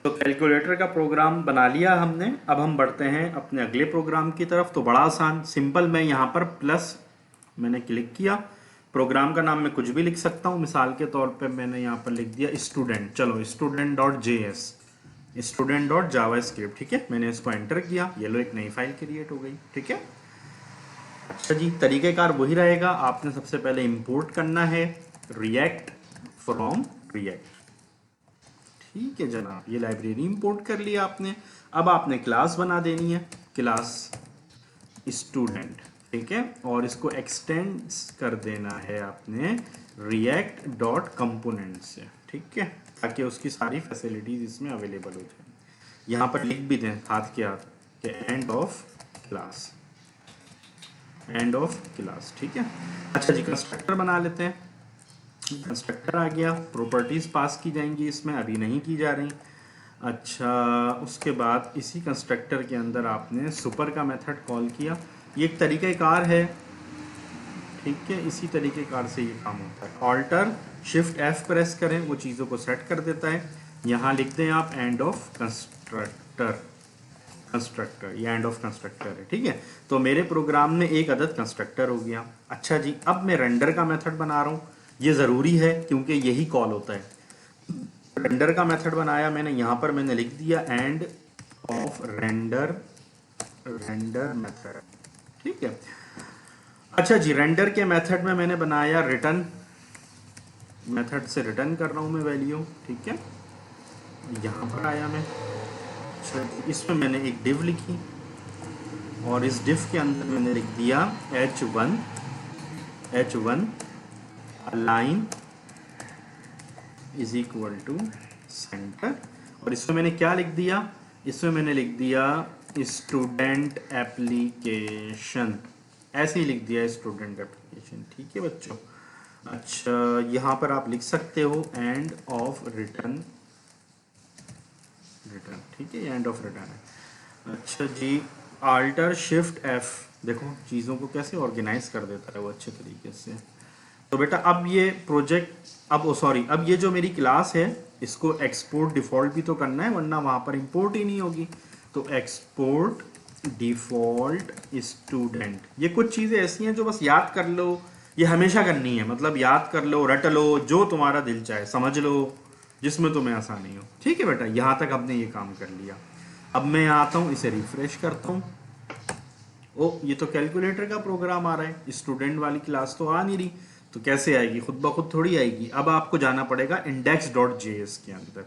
तो कैलकुलेटर का प्रोग्राम बना लिया हमने। अब हम बढ़ते हैं अपने अगले प्रोग्राम की तरफ। तो बड़ा आसान सिंपल, मैं यहाँ पर प्लस मैंने क्लिक किया। प्रोग्राम का नाम मैं कुछ भी लिख सकता हूँ, मिसाल के तौर पे मैंने यहाँ पर लिख दिया स्टूडेंट। चलो student dot J S, student dot जावा स्क्रिप्ट। ठीक है, मैंने इसको एंटर किया, ये लो एक नई फाइल क्रिएट हो गई। ठीक है, अच्छा जी, तरीक़ेकार वही रहेगा। आपने सबसे पहले इंपोर्ट करना है रिएक्ट फ्रॉम रिएक्ट। ठीक है जनाब, ये लाइब्रेरी इंपोर्ट कर लिया आपने। अब आपने क्लास बना देनी है, क्लास स्टूडेंट। ठीक है, और इसको एक्सटेंड कर देना है आपने रिएक्ट डॉट कंपोनेंट से। ठीक है, ताकि उसकी सारी फैसिलिटीज इसमें अवेलेबल हो जाए। यहाँ पर लिख भी दें हाथ के हाथ कि end of class, end of class. ठीक है, अच्छा जी, कंस्ट्रक्टर बना लेते हैं। कंस्ट्रक्टर आ गया, प्रॉपर्टीज पास की जाएंगी इसमें, अभी नहीं की जा रही। अच्छा, उसके बाद इसी कंस्ट्रक्टर के अंदर आपने सुपर का मेथड कॉल किया। ये एक तरीक़ेकार है। ठीक है, इसी तरीक़ेकार से ये काम होता है। ऑल्टर शिफ्ट एफ प्रेस करें, वो चीज़ों को सेट कर देता है। यहाँ लिख दें आप एंड ऑफ कंस्ट्रक्टर, कंस्ट्रक्टर, ये एंड ऑफ कंस्ट्रक्टर है। ठीक है, तो मेरे प्रोग्राम में एक अदद कंस्ट्रक्टर हो गया। अच्छा जी, अब मैं रेंडर का मेथड बना रहा हूँ। ये ज़रूरी है क्योंकि यही कॉल होता है। रेंडर का मेथड बनाया मैंने, यहाँ पर मैंने लिख दिया end of render, render method. ठीक है, अच्छा जी, रेंडर के मेथड में मैंने बनाया रिटर्न, मेथड से रिटर्न कर रहा हूँ मैं वैल्यू। ठीक है, यहाँ पर आया मैं। अच्छा, इसमें मैंने एक डिव लिखी और इस डिव के अंदर मैंने लिख दिया h1, h1 align is equal to centre. और इसमें मैंने क्या लिख दिया, इसमें मैंने लिख दिया स्टूडेंट एप्लीकेशन, ऐसे ही लिख दिया स्टूडेंट एप्लीकेशन। ठीक है बच्चों, अच्छा यहाँ पर आप लिख सकते हो एंड ऑफ रिटर्न, रिटर्न। ठीक है, एंड ऑफ रिटर्न है। अच्छा जी, आल्टर शिफ्ट एफ, देखो चीज़ों को कैसे ऑर्गेनाइज कर देता है वो अच्छे तरीके से। तो बेटा अब ये प्रोजेक्ट, अब सॉरी, अब ये जो मेरी क्लास है इसको एक्सपोर्ट डिफ़ॉल्ट भी तो करना है, वरना वहाँ पर इंपोर्ट ही नहीं होगी। तो एक्सपोर्ट डिफ़ॉल्ट स्टूडेंट, ये कुछ चीज़ें ऐसी हैं जो बस याद कर लो, ये हमेशा करनी है। मतलब याद कर लो, रट लो, जो तुम्हारा दिल चाहे समझ लो, जिसमें तुम्हें आसानी हो। ठीक है बेटा, यहाँ तक हमने ये काम कर लिया। अब मैं आता हूँ, इसे रिफ्रेश करता हूँ। ओ, ये तो कैलकुलेटर का प्रोग्राम आ रहा है, स्टूडेंट वाली क्लास तो आ नहीं रही। तो कैसे आएगी, खुद ब खुद थोड़ी आएगी। अब आपको जाना पड़ेगा इंडेक्स डॉट जेएस के अंदर।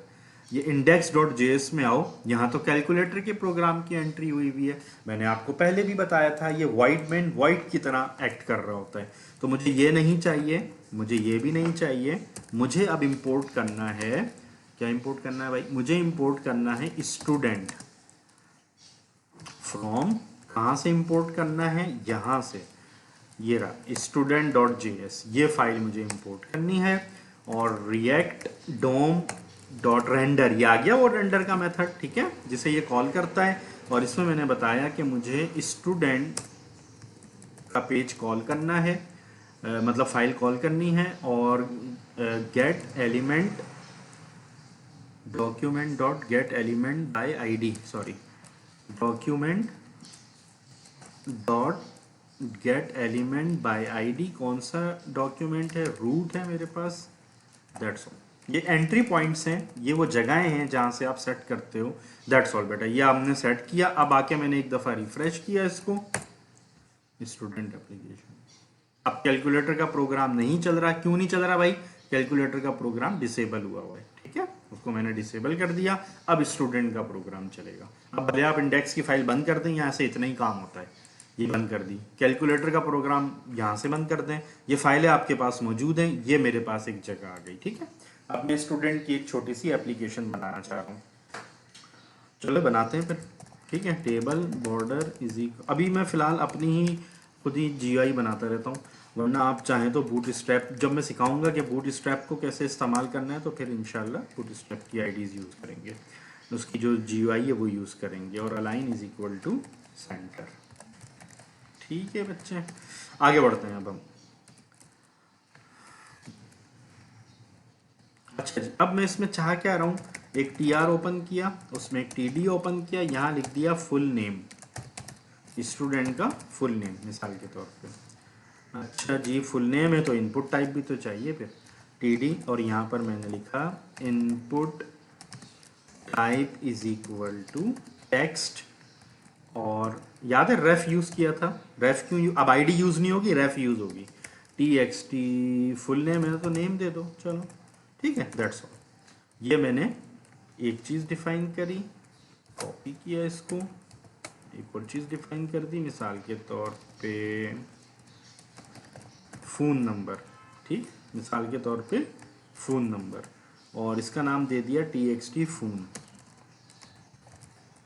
ये इंडेक्स डॉट जेएस में आओ, यहाँ तो कैलकुलेटर के प्रोग्राम की एंट्री हुई हुई है। मैंने आपको पहले भी बताया था, ये वाइट मैन वाइट की तरह एक्ट कर रहा होता है। तो मुझे ये नहीं चाहिए, मुझे ये भी नहीं चाहिए। मुझे अब इंपोर्ट करना है, क्या इंपोर्ट करना है भाई, मुझे इंपोर्ट करना है स्टूडेंट फ्रॉम, कहाँ से इंपोर्ट करना है, यहाँ से। ये रहा स्टूडेंट डॉट जे एस, ये फाइल मुझे इंपोर्ट करनी है। और रिएक्ट डोम डॉट रेंडर, ये आ गया वो रेंडर का मेथड। ठीक है, जिसे ये कॉल करता है। और इसमें मैंने बताया कि मुझे स्टूडेंट का पेज कॉल करना है, मतलब फाइल कॉल करनी है। और gate element document dot gate element by ID, sorry, document dot gate element by ID. कौन सा डॉक्यूमेंट है, रूट है मेरे पास, दैट्स ऑल। ये एंट्री पॉइंट्स हैं, ये वो जगहें हैं जहाँ से आप सेट करते हो। दैट्स ऑल बेटा, ये आपने सेट किया। अब आके मैंने एक दफ़ा रिफ्रेश किया इसको, स्टूडेंट एप्लीकेशन। अब कैलकुलेटर का प्रोग्राम नहीं चल रहा। क्यों नहीं चल रहा भाई, कैलकुलेटर का प्रोग्राम डिसेबल हुआ हुआ है। ठीक है, उसको मैंने डिसेबल कर दिया। अब स्टूडेंट का प्रोग्राम चलेगा। अब भले आप इंडेक्स की फाइल बंद कर दें, यहाँ से इतना ही काम होता है। ये बंद कर दी, कैलकुलेटर का प्रोग्राम यहाँ से बंद कर दें। ये फाइलें आपके पास मौजूद हैं, ये मेरे पास एक जगह आ गई। ठीक है, अब मैं स्टूडेंट की एक छोटी सी एप्लीकेशन बनाना चाह रहा हूँ। चलो बनाते हैं फिर। ठीक है, टेबल बॉर्डर इजी, अभी मैं फ़िलहाल अपनी ही खुद ही जीआई बनाता रहता हूँ। वरना आप चाहें तो बूट स्ट्रैप, जब मैं सिखाऊंगा कि बूट स्ट्रैप को कैसे इस्तेमाल करना है, तो फिर इंशाल्लाह बूट स्ट्रैप की आईडीज़ यूज़ करेंगे, उसकी जो जीयूआई है वो यूज़ करेंगे। और align is equal to centre. ठीक है बच्चे, आगे बढ़ते हैं अब हम। अच्छा जी, अब मैं इसमें चाह क्या रहा हूँ एक टी आर ओपन किया, उसमें एक टी डी ओपन किया, यहाँ लिख दिया फुल नेम, स्टूडेंट का फुल नेम मिसाल के तौर पे। अच्छा जी, फुल नेम है तो इनपुट टाइप भी तो चाहिए फिर, टी डी, और यहाँ पर मैंने लिखा input type is equal to text, और याद है रेफ यूज़ किया था, रेफ क्यों अब आईडी यूज़ नहीं होगी, रेफ यूज़ होगी। T X T full name है तो नेम दे दो, चलो ठीक है, दैट्स ऑल। ये मैंने एक चीज़ डिफाइन करी, कॉपी किया इसको, एक और चीज़ डिफाइन कर दी, मिसाल के तौर पे फ़ोन नंबर, ठीक, मिसाल के तौर पे फ़ोन नंबर, और इसका नाम दे दिया T X T phone,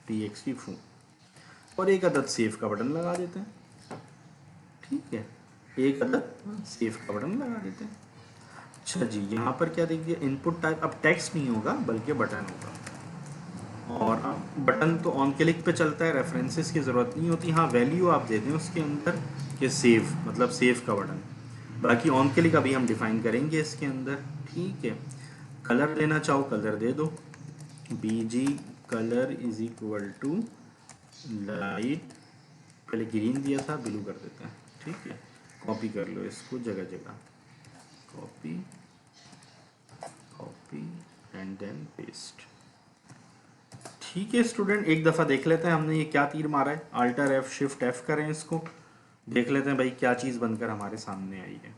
T X T phone, और एक अदद सेव का बटन लगा देते हैं, ठीक है, एक अदद सेव का बटन लगा देते हैं। अच्छा जी, यहाँ पर क्या देख दिया, इनपुट टाइप अब टेक्स्ट नहीं होगा बल्कि बटन होगा, और अब बटन तो ऑन क्लिक पे चलता है, रेफरेंसेस की ज़रूरत नहीं होती। हाँ, वैल्यू आप दे दें उसके अंदर कि सेव, मतलब सेव का बटन, बाकी ऑन क्लिक अभी हम डिफाइन करेंगे इसके अंदर, ठीक है। कलर लेना चाहो कलर दे दो, B G colour is equal to light, पहले ग्रीन दिया था, ब्लू कर देते हैं, ठीक है। कॉपी कर लो इसको जगह जगह, copy copy and then paste, ठीक है स्टूडेंट। एक दफ़ा देख लेते हैं हमने ये क्या तीर मारा है, अल्टर एफ शिफ्ट एफ करें इसको, देख लेते हैं भाई क्या चीज़ बनकर हमारे सामने आई है।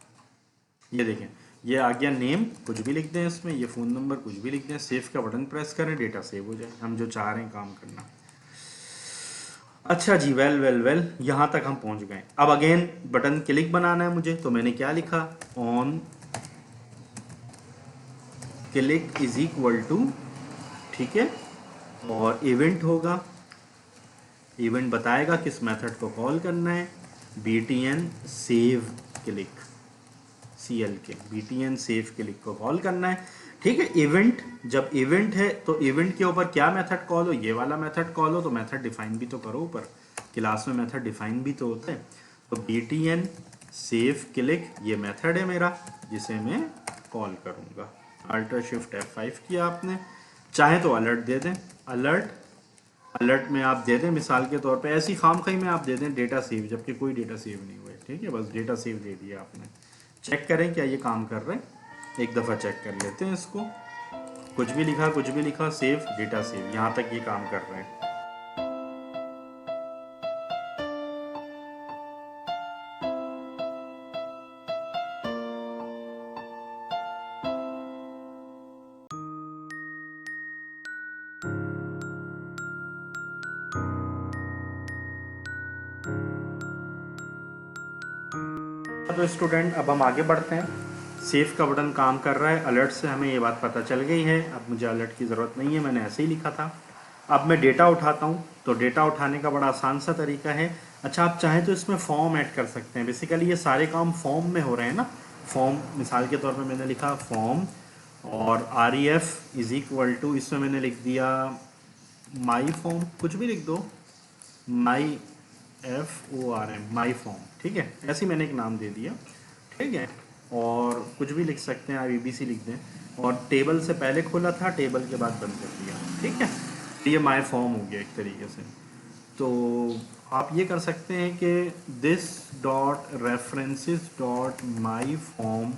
ये देखें, ये आ गया नेम, कुछ भी लिख दें इसमें, ये फ़ोन नंबर कुछ भी लिख दें, सेव का बटन प्रेस करें, डेटा सेव हो जाए, हम जो चाह रहे हैं काम करना। अच्छा जी, वेल वेल वेल, यहाँ तक हम पहुँच गए। अब अगेन बटन क्लिक बनाना है मुझे, तो मैंने क्या लिखा, on click is equal to, ठीक है, और इवेंट होगा, इवेंट बताएगा किस मेथड को कॉल करना है, B T N save click, C L K, B T N save click को कॉल करना है, ठीक है। इवेंट, जब इवेंट है तो इवेंट के ऊपर क्या मेथड कॉल हो, ये वाला मेथड कॉल हो, तो मेथड डिफाइन भी तो करो, ऊपर क्लास में मेथड डिफाइन भी तो होता है। तो B T N save click ये मेथड है मेरा, जिसे मैं कॉल करूँगा। अल्टर शिफ्ट F5 किया आपने, चाहे तो अलर्ट दे दें, अलर्ट, अलर्ट में आप दे दें मिसाल के तौर पे ऐसी खामखी में आप दे दें डेटा सेव, जबकि कोई डेटा सेव नहीं हुआ है, ठीक है, बस डेटा सेव दे दिया आपने। चेक करें क्या ये काम कर रहे हैं, एक दफ़ा चेक कर लेते हैं इसको, कुछ भी लिखा, कुछ भी लिखा, सेव डेटा सेव, यहाँ तक ये काम कर रहे हैं। तो स्टूडेंट अब हम आगे बढ़ते हैं, सेव का बटन काम कर रहा है, अलर्ट से हमें ये बात पता चल गई है, अब मुझे अलर्ट की ज़रूरत नहीं है, मैंने ऐसे ही लिखा था। अब मैं डेटा उठाता हूँ, तो डेटा उठाने का बड़ा आसान सा तरीका है। अच्छा, आप चाहें तो इसमें फॉर्म ऐड कर सकते हैं, बेसिकली ये सारे काम फॉर्म में हो रहे हैं ना, फॉर्म मिसाल के तौर पर मैंने लिखा फॉर्म, और R E F is equal to, इसमें मैंने लिख दिया माई फॉर्म, कुछ भी लिख दो, माई FORM, माई फॉर्म, ठीक है, ऐसे ही मैंने एक नाम दे दिया, ठीक है, और कुछ भी लिख सकते हैं, आप ABC लिख दें, और टेबल से पहले खोला था, टेबल के बाद बंद कर दिया, ठीक है, तो ये माई फॉर्म हो गया एक तरीके से। तो आप ये कर सकते हैं कि this dot references dot my form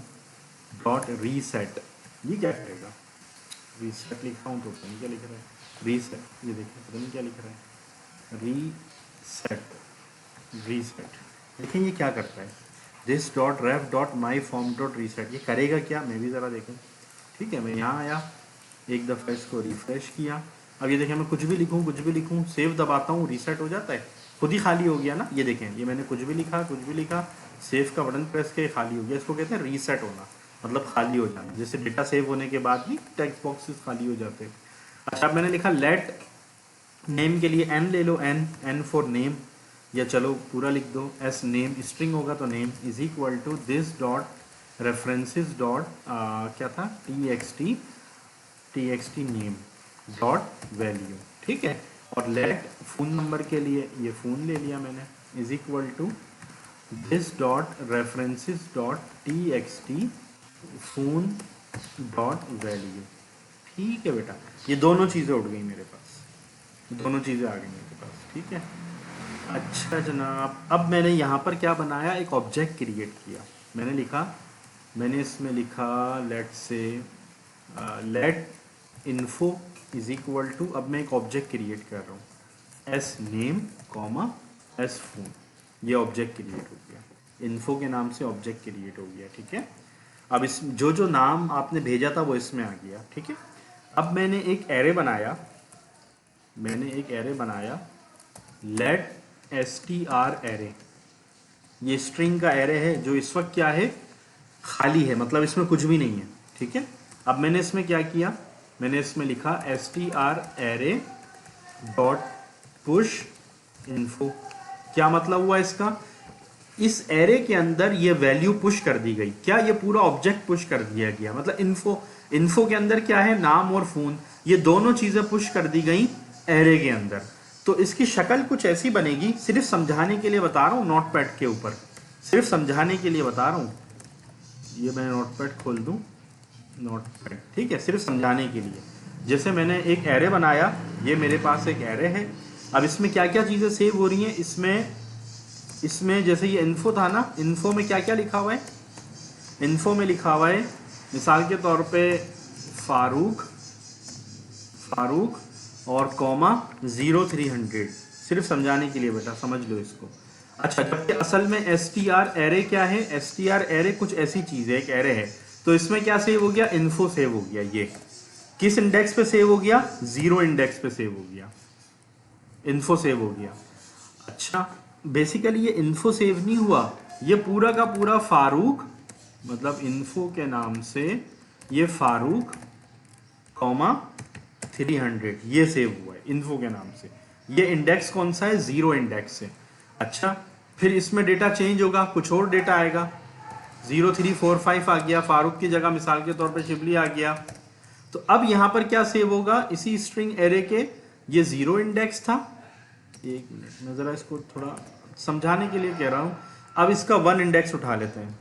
dot reset, ये क्या करेगा, रीसेट लिखा हूँ तो पता नहीं क्या लिख रहा है, रीसेट, ये देखिए पता नहीं क्या लिख रहा है, रीसेट, रीसेट, देखिए ये क्या करता है, this dot ref dot my form dot reset, ये करेगा क्या, मैं भी ज़रा देखूँ, ठीक है। मैं यहाँ आया, एक दफ़ा इसको रिफ्रेश किया, अब ये देखें मैं कुछ भी लिखूँ, कुछ भी लिखूँ, सेव दबाता हूँ, रीसेट हो जाता है, खुद ही खाली हो गया ना, ये देखें, ये मैंने कुछ भी लिखा, कुछ भी लिखा, सेव का बटन प्रेस के खाली हो गया, इसको कहते हैं रीसेट होना, मतलब खाली हो जाना, जैसे डेटा सेव होने के बाद भी टेक्स्ट बॉक्सेस खाली हो जाते हैं। अच्छा, अब मैंने लिखा लेट नेम के लिए n ले लो, n फॉर नेम, या चलो पूरा लिख दो, एस नेम, स्ट्रिंग होगा तो name is equal to this dot references dot क्या था, T X T name dot value, ठीक है, और लेट फ़ोन नंबर के लिए ये फ़ोन ले लिया मैंने, is equal to this dot references dot TXT phone dot value, ठीक है बेटा, ये दोनों चीज़ें उड़ गई मेरे पास, दोनों चीज़ें आ गई मेरे पास, ठीक है। अच्छा जनाब, अब मैंने यहाँ पर क्या बनाया, एक ऑब्जेक्ट क्रिएट किया। मैंने लिखा, मैंने इसमें लिखा लेट से let info is equal to, अब मैं एक ऑब्जेक्ट क्रिएट कर रहा हूँ, S name comma S phone, ये ऑब्जेक्ट क्रिएट हो गया, इन्फो के नाम से ऑब्जेक्ट क्रिएट हो गया, ठीक है। अब इस जो जो नाम आपने भेजा था वो इसमें आ गया, ठीक है। अब मैंने एक एरे बनाया, let S T R array, ये स्ट्रिंग का एरे है जो इस वक्त क्या है, खाली है, मतलब इसमें कुछ भी नहीं है, ठीक है। अब मैंने इसमें क्या किया, मैंने इसमें लिखा S T R array dot push info. क्या मतलब हुआ इसका, इस एरे के अंदर ये वैल्यू पुश कर दी गई, क्या ये पूरा ऑब्जेक्ट पुश कर दिया गया, मतलब इन्फो के अंदर क्या है, नाम और फोन, ये दोनों चीजें पुश कर दी गई एरे के अंदर। तो इसकी शक्ल कुछ ऐसी बनेगी, सिर्फ समझाने के लिए बता रहा हूँ, नोटपैड के ऊपर सिर्फ समझाने के लिए बता रहा हूँ, ये मैं नोटपैड खोल दूँ, नोटपैड, ठीक है, सिर्फ समझाने के लिए। जैसे मैंने एक एरे बनाया, ये मेरे पास एक एरे है, अब इसमें क्या क्या चीज़ें सेव हो रही हैं, इसमें जैसे ये इन्फो था ना, इन्फो में क्या क्या लिखा हुआ है, इन्फो में लिखा हुआ है मिसाल के तौर पे फारूक और कॉमा 0300, सिर्फ समझाने के लिए बेटा, समझ लो इसको। अच्छा, जबकि असल में एस टी आर एरे क्या है, एस टी आर एरे कुछ ऐसी चीज़ है, एक एरे है, तो इसमें क्या सेव हो गया, इन्फो सेव हो गया, ये किस इंडेक्स पे सेव हो गया, 0 इंडेक्स पे सेव हो गया, इन्फो सेव हो गया। अच्छा, बेसिकली ये इन्फो सेव नहीं हुआ, ये पूरा का पूरा फारूक, मतलब इन्फो के नाम से ये फारूक कॉमा 300 ये सेव हुआ है इन्फो के नाम से, ये इंडेक्स कौन सा है, 0 इंडेक्स है। अच्छा, फिर इसमें डेटा चेंज होगा, कुछ और डेटा आएगा, 0345 आ गया, फारूक की जगह मिसाल के तौर पे शिबली आ गया। तो अब यहाँ पर क्या सेव होगा, इसी स्ट्रिंग एरे के, ये 0 इंडेक्स था, एक मिनट मैं ज़रा इसको थोड़ा समझाने के लिए कह रहा हूँ, अब इसका 1 इंडेक्स उठा लेते हैं,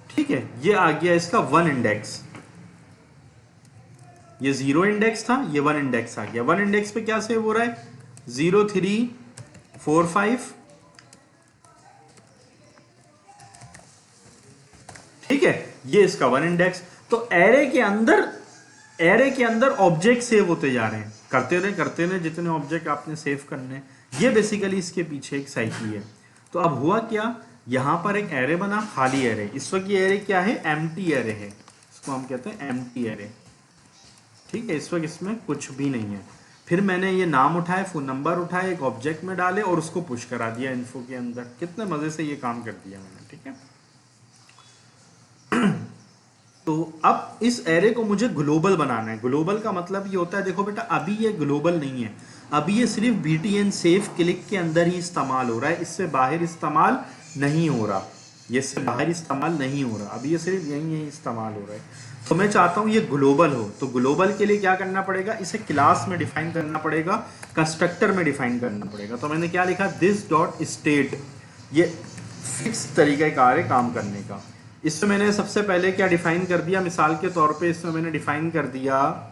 ठीक है, ये आ गया इसका 1 इंडेक्स, ये 0 इंडेक्स था, ये 1 इंडेक्स आ गया, 1 इंडेक्स पे क्या सेव हो रहा है, 0345, ठीक है, ये इसका 1 इंडेक्स। तो एरे के अंदर ऑब्जेक्ट सेव होते जा रहे हैं, करते रहे जितने ऑब्जेक्ट आपने सेव करने, ये बेसिकली इसके पीछे एक साइकिल है। तो अब हुआ क्या, यहां पर एक एरे बना, खाली एरे, इस वक्त ये एरे क्या है, एम्प्टी एरे है, इसको हम कहते हैं एम्प्टी एरे, ठीक है, इस वक्त इसमें कुछ भी नहीं है। फिर मैंने ये नाम उठाए, फोन नंबर उठाए, एक ऑब्जेक्ट में डाले और उसको पुश करा दिया इन्फो के अंदर, कितने मजे से ये काम कर दिया मैंने, ठीक है। तो अब इस एरे को मुझे ग्लोबल बनाना है, ग्लोबल का मतलब ये होता है, देखो बेटा अभी ये ग्लोबल नहीं है, अभी ये सिर्फ BTN सेफ क्लिक के अंदर ही इस्तेमाल हो रहा है, इससे बाहर इस्तेमाल नहीं हो रहा, ये से बाहर इस्तेमाल नहीं हो रहा, अभी ये सिर्फ यही इस्तेमाल हो रहा है। तो मैं चाहता हूँ ये ग्लोबल हो, तो ग्लोबल के लिए क्या करना पड़ेगा, इसे क्लास में डिफाइन करना पड़ेगा, कंस्ट्रक्टर में डिफाइन करना पड़ेगा। तो मैंने क्या लिखा, दिस डॉट स्टेट, ये फिक्स तरीका कार है काम करने का। इसमें मैंने सबसे पहले क्या डिफाइन कर दिया, मिसाल के तौर पे इसमें मैंने डिफाइन कर दिया,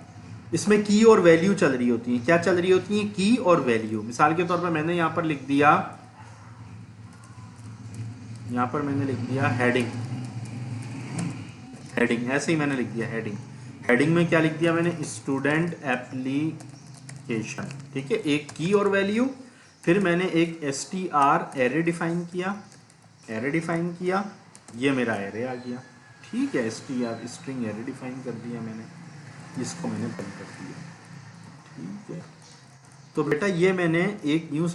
इसमें की और वैल्यू चल रही होती है, क्या चल रही होती है, की और वैल्यू। मिसाल के तौर पे मैंने यहाँ पर लिख दिया, यहाँ पर मैंने लिख दिया हेडिंग, ऐसे ही मैंने लिख दिया हेडिंग में क्या लिख दिया मैंने, स्टूडेंट एप्लीकेशन, ठीक है, एक की और वैल्यू। फिर मैंने एक str एरे डिफाइन किया, ये मेरा एरे आ गया, ठीक है, str स्ट्रिंग एरे डिफाइन कर दिया मैंने, इसको मैंने बंद कर दिया, ठीक है। तो बेटा ये मैंने एक यूं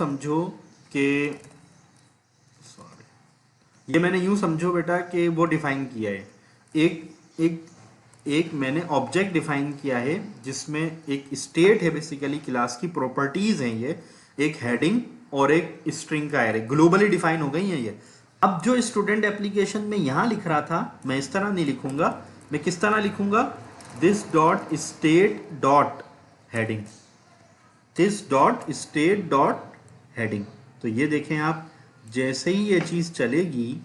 समझो बेटा कि वो डिफाइन किया है, एक मैंने ऑब्जेक्ट डिफाइन किया है जिसमें एक स्टेट है, बेसिकली क्लास की प्रॉपर्टीज हैं ये, एक हेडिंग और एक स्ट्रिंग का एरे, ग्लोबली डिफाइन हो गई है ये। अब जो स्टूडेंट एप्लीकेशन में यहां लिख रहा था, मैं इस तरह नहीं लिखूंगा, मैं किस तरह लिखूंगा, this dot state dot heading, this dot state dot heading. तो ये देखें आप, जैसे ही ये चीज चलेगी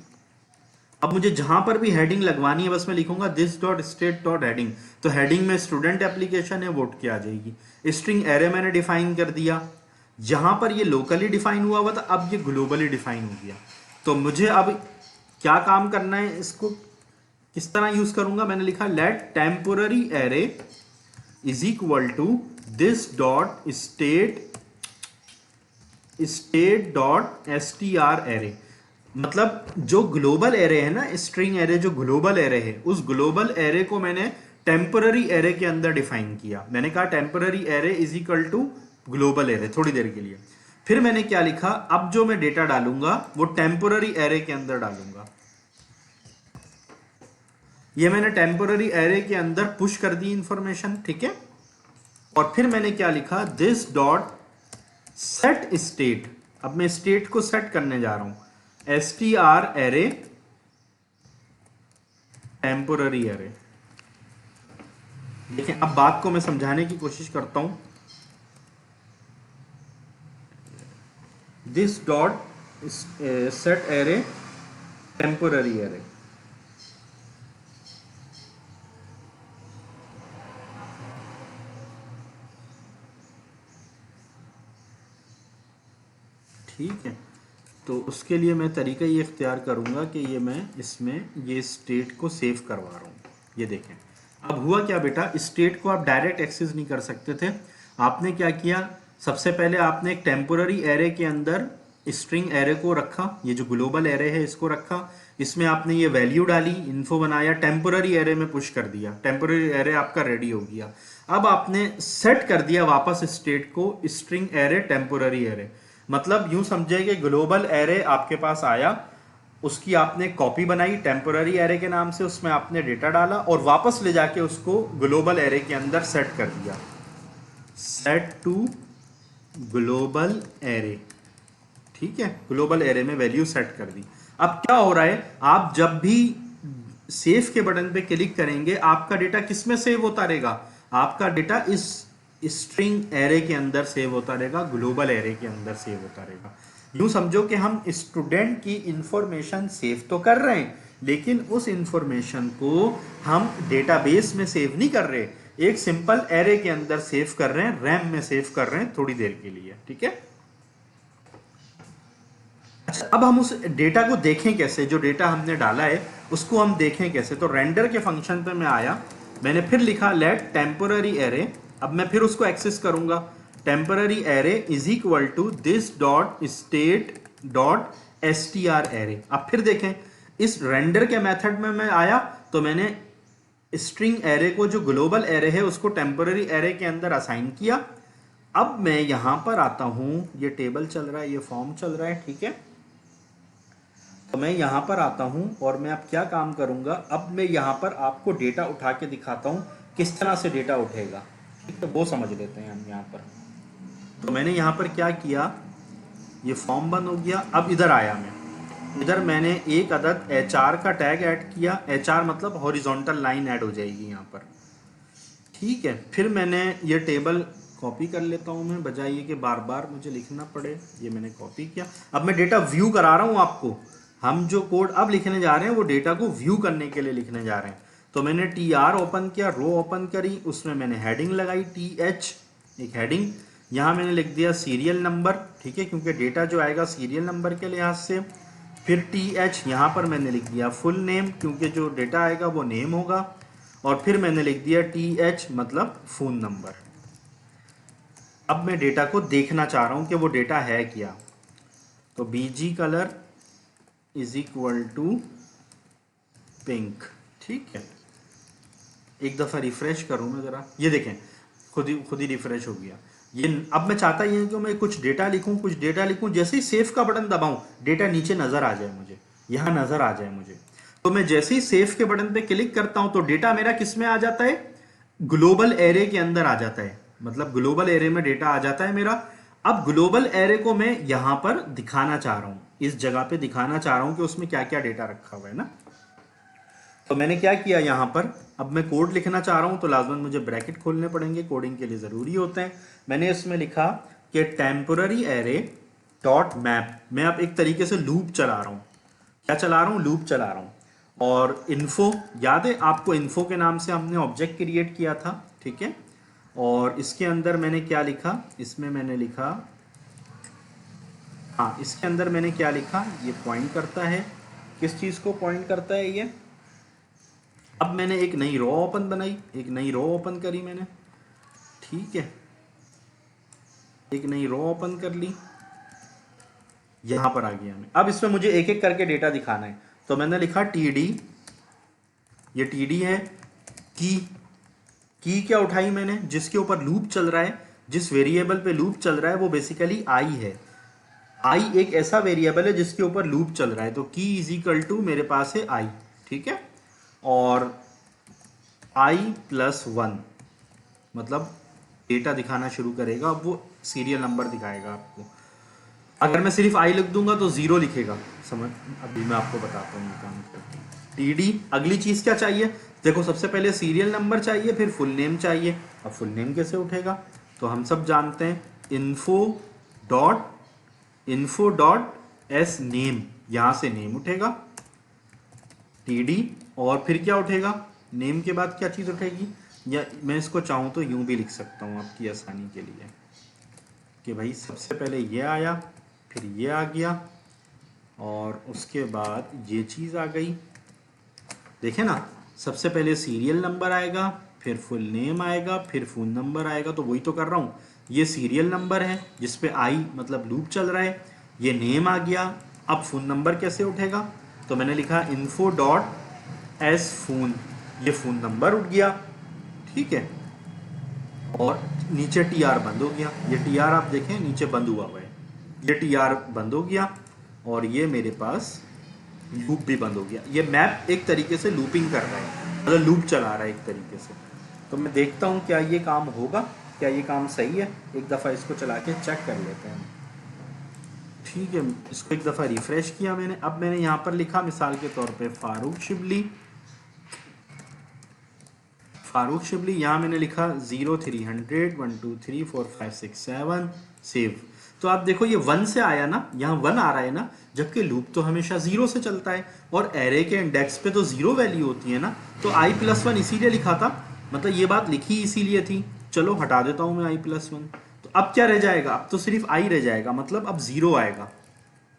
अब मुझे जहां पर भी हेडिंग लगवानी है बस मैं लिखूंगा this dot state dot heading, तो हेडिंग में स्टूडेंट एप्लीकेशन है वो उठ के आ जाएगी। स्ट्रिंग एरे मैंने डिफाइन कर दिया, जहां पर ये लोकली डिफाइन हुआ हुआ था अब ये ग्लोबली डिफाइन हो गया। तो मुझे अब क्या काम करना है, इसको किस तरह यूज करूंगा, मैंने लिखा let temporary array is equal to this dot state dot str array. मतलब जो ग्लोबल एरे है ना, स्ट्रिंग एरे जो ग्लोबल एरे है, उस ग्लोबल एरे को मैंने टेम्पररी एरे के अंदर डिफाइन किया। मैंने कहा temporary array is equal to global array थोड़ी देर के लिए। फिर मैंने क्या लिखा, अब जो मैं डेटा डालूंगा वो टेम्पररी एरे के अंदर डालूंगा। ये मैंने टेम्पररी एरे के अंदर पुश कर दी इंफॉर्मेशन, ठीक है। और फिर मैंने क्या लिखा, दिस डॉट सेट स्टेट। अब मैं स्टेट को सेट करने जा रहा हूं, str एरे टेम्पोररी एरे। देखिए अब बात को मैं समझाने की कोशिश करता हूं। This dot set array temporary array, ठीक है। तो उसके लिए मैं तरीका ये इख्तियार करूंगा कि ये मैं इसमें ये स्टेट को सेव करवा रहा हूँ। ये देखें अब हुआ क्या बेटा, स्टेट को आप डायरेक्ट एक्सेस नहीं कर सकते थे। आपने क्या किया, सबसे पहले आपने एक टेम्पोररी एरे के अंदर स्ट्रिंग एरे को रखा, ये जो ग्लोबल एरे है इसको रखा, इसमें आपने ये वैल्यू डाली, इन्फो बनाया, टेम्पोररी एरे में पुश कर दिया, टेम्पोररी एरे आपका रेडी हो गया। अब आपने सेट कर दिया वापस स्टेट को स्ट्रिंग एरे टेम्पोररी एरे। मतलब यूं समझे कि ग्लोबल एरे आपके पास आया, उसकी आपने कॉपी बनाई टेम्पोररी एरे के नाम से, उसमें आपने डेटा डाला और वापस ले जाके उसको ग्लोबल एरे के अंदर सेट कर दिया, सेट टू ग्लोबल एरे, ठीक है। ग्लोबल एरे में वैल्यू सेट कर दी। अब क्या हो रहा है, आप जब भी सेव के बटन पे क्लिक करेंगे आपका डेटा किस में सेव होता रहेगा, आपका डेटा इस स्ट्रिंग एरे के अंदर सेव होता रहेगा, ग्लोबल एरे के अंदर सेव होता रहेगा। यूं समझो कि हम स्टूडेंट की इंफॉर्मेशन सेव तो कर रहे हैं, लेकिन उस इंफॉर्मेशन को हम डेटाबेस में सेव नहीं कर रहे, एक सिंपल एरे के अंदर सेव कर रहे हैं, रैम में सेव कर रहे हैं थोड़ी देर के लिए, ठीक है। अच्छा अब हम उस डेटा को देखें कैसे, जो डेटा हमने डाला है उसको हम देखें कैसे। तो रेंडर के फंक्शन पे मैं आया, मैंने फिर लिखा लेट टेम्पोररी एरे। अब मैं फिर उसको एक्सेस करूंगा, temporary array is equal to this dot state dot str array. अब फिर देखें इस रेंडर के मेथड में मैं आया तो मैंने स्ट्रिंग एरे को जो ग्लोबल एरे है उसको टेम्पोररी एरे के अंदर असाइन किया। अब मैं यहां पर आता हूं, ये टेबल चल रहा है, ये फॉर्म चल रहा है, ठीक है। तो मैं यहां पर आता हूं और मैं अब क्या काम करूंगा, अब मैं यहां पर आपको डेटा उठा के दिखाता हूं किस तरह से डेटा उठेगा, ठीक है। वो समझ लेते हैं हम यहां पर। तो मैंने यहां पर क्या किया, ये फॉर्म बंद हो गया। अब इधर आया मैं, इधर मैंने एक अदद HR का टैग ऐड किया, HR मतलब हॉरिजॉन्टल लाइन ऐड हो जाएगी यहाँ पर, ठीक है। फिर मैंने ये टेबल कॉपी कर लेता हूँ मैं, बजाय ये कि बार बार मुझे लिखना पड़े। ये मैंने कॉपी किया, अब मैं डेटा व्यू करा रहा हूँ आपको। हम जो कोड अब लिखने जा रहे हैं वो डेटा को व्यू करने के लिए लिखने जा रहे हैं। तो मैंने TR ओपन किया, रो ओपन करी, उसमें मैंने हेडिंग लगाई TH, एक हेडिंग, यहाँ मैंने लिख दिया सीरियल नंबर, ठीक है, क्योंकि डेटा जो आएगा सीरियल नंबर के लिहाज से। फिर TH यहाँ पर मैंने लिख दिया फुल नेम, क्योंकि जो डेटा आएगा वो नेम होगा। और फिर मैंने लिख दिया TH मतलब फोन नंबर। अब मैं डेटा को देखना चाह रहा हूँ कि वो डेटा है क्या। तो BG colour is equal to pink, ठीक है। एक दफ़ा रिफ्रेश करूँ मैं ज़रा, ये देखें खुद ही रिफ्रेश हो गया। ये अब मैं चाहता ही कि मैं कुछ डेटा लिखूं, जैसे ही सेव का बटन दबाऊं डेटा नीचे नज़र आ जाए, मुझे यहाँ नज़र आ जाए मुझे। तो मैं जैसे ही सेव के बटन पे क्लिक करता हूं तो डेटा मेरा किस में आ जाता है, ग्लोबल एरे के अंदर आ जाता है, मतलब ग्लोबल एरे में डेटा आ जाता है मेरा। अब ग्लोबल एरे को मैं यहां पर दिखाना चाह रहा हूं, इस जगह पे दिखाना चाह रहा हूं कि उसमें क्या क्या डेटा रखा हुआ है ना। तो मैंने क्या किया यहाँ पर, अब मैं कोड लिखना चाह रहा हूँ तो लाजमन मुझे ब्रैकेट खोलने पड़ेंगे, कोडिंग के लिए ज़रूरी होते हैं। मैंने इसमें लिखा कि टेम्पोररी एरे डॉट मैप। मैं अब एक तरीके से लूप चला रहा हूँ, क्या चला रहा हूँ, लूप चला रहा हूँ। और इन्फो, याद है आपको इन्फो के नाम से हमने ऑब्जेक्ट क्रिएट किया था, ठीक है। और इसके अंदर मैंने क्या लिखा, इसमें मैंने लिखा, हाँ इसके अंदर मैंने क्या लिखा, ये पॉइंट करता है, किस चीज़ को पॉइंट करता है ये। अब मैंने एक नई रो ओपन बनाई, एक नई रो ओपन करी मैंने, ठीक है, एक नई रो ओपन कर ली, यहां पर आ गया मैं। अब इसमें मुझे एक एक करके डेटा दिखाना है, तो मैंने लिखा टीडी, ये टीडी है। की क्या उठाई मैंने, जिसके ऊपर लूप चल रहा है, जिस वेरिएबल पे लूप चल रहा है वो बेसिकली आई है। आई एक ऐसा वेरिएबल है जिसके ऊपर लूप चल रहा है, तो की इज इक्वल टू मेरे पास है आई, ठीक है। और आई प्लस वन, मतलब डेटा दिखाना शुरू करेगा, अब वो सीरियल नंबर दिखाएगा आपको। अगर मैं सिर्फ आई लिख दूंगा तो जीरो लिखेगा, समझ, अभी मैं आपको बताता हूँ ये काम करके। टीडी, अगली चीज क्या चाहिए, देखो सबसे पहले सीरियल नंबर चाहिए, फिर फुल नेम चाहिए। अब फुल नेम कैसे उठेगा, तो हम सब जानते हैं इन्फो डॉट एस नेम, यहां से नेम उठेगा टीडी, और फिर क्या उठेगा, नेम के बाद क्या चीज उठेगी, या मैं इसको चाहूं तो यूं भी लिख सकता हूं आपकी आसानी के लिए कि भाई सबसे पहले ये आया, फिर ये आ गया, और उसके बाद ये चीज़ आ गई। देखे ना, सबसे पहले सीरियल नंबर आएगा, फिर फुल नेम आएगा, फिर फोन नंबर आएगा, तो वही तो कर रहा हूँ। ये सीरियल नंबर है जिसपे आई मतलब लूप चल रहा है, ये नेम आ गया। अब फोन नंबर कैसे उठेगा, तो मैंने लिखा इन्फो डॉट एस फोन, ये फोन नंबर उठ गया, ठीक है। और नीचे टी आर बंद हो गया, ये टी आर आप देखें नीचे बंद हुआ हुआ है, ये टी आर बंद हो गया, और ये मेरे पास लूप भी बंद हो गया। ये मैप एक तरीके से लूपिंग कर रहा है, मतलब लूप चला रहा है एक तरीके से। तो मैं देखता हूँ क्या ये काम होगा, क्या ये काम सही है, एक दफ़ा इसको चला के चेक कर लेते हैं, ठीक है। इसको एक दफ़ा रिफ्रेश किया मैंने। अब मैंने यहाँ पर लिखा मिसाल के तौर पे फारूक शिबली, यहाँ मैंने लिखा 0300 1 2 3 4 5 6 7 सेव। तो आप देखो ये 1 से आया ना, यहाँ 1 आ रहा है ना, जबकि लूप तो हमेशा 0 से चलता है, और एरे के इंडेक्स पे तो 0 वैल्यू होती है ना, तो आई प्लस वन इसीलिए लिखा था, मतलब ये बात लिखी इसीलिए थी। चलो हटा देता हूँ मैं आई प्लस वन, तो अब क्या रह जाएगा, अब तो सिर्फ आई रह जाएगा, मतलब अब 0 आएगा।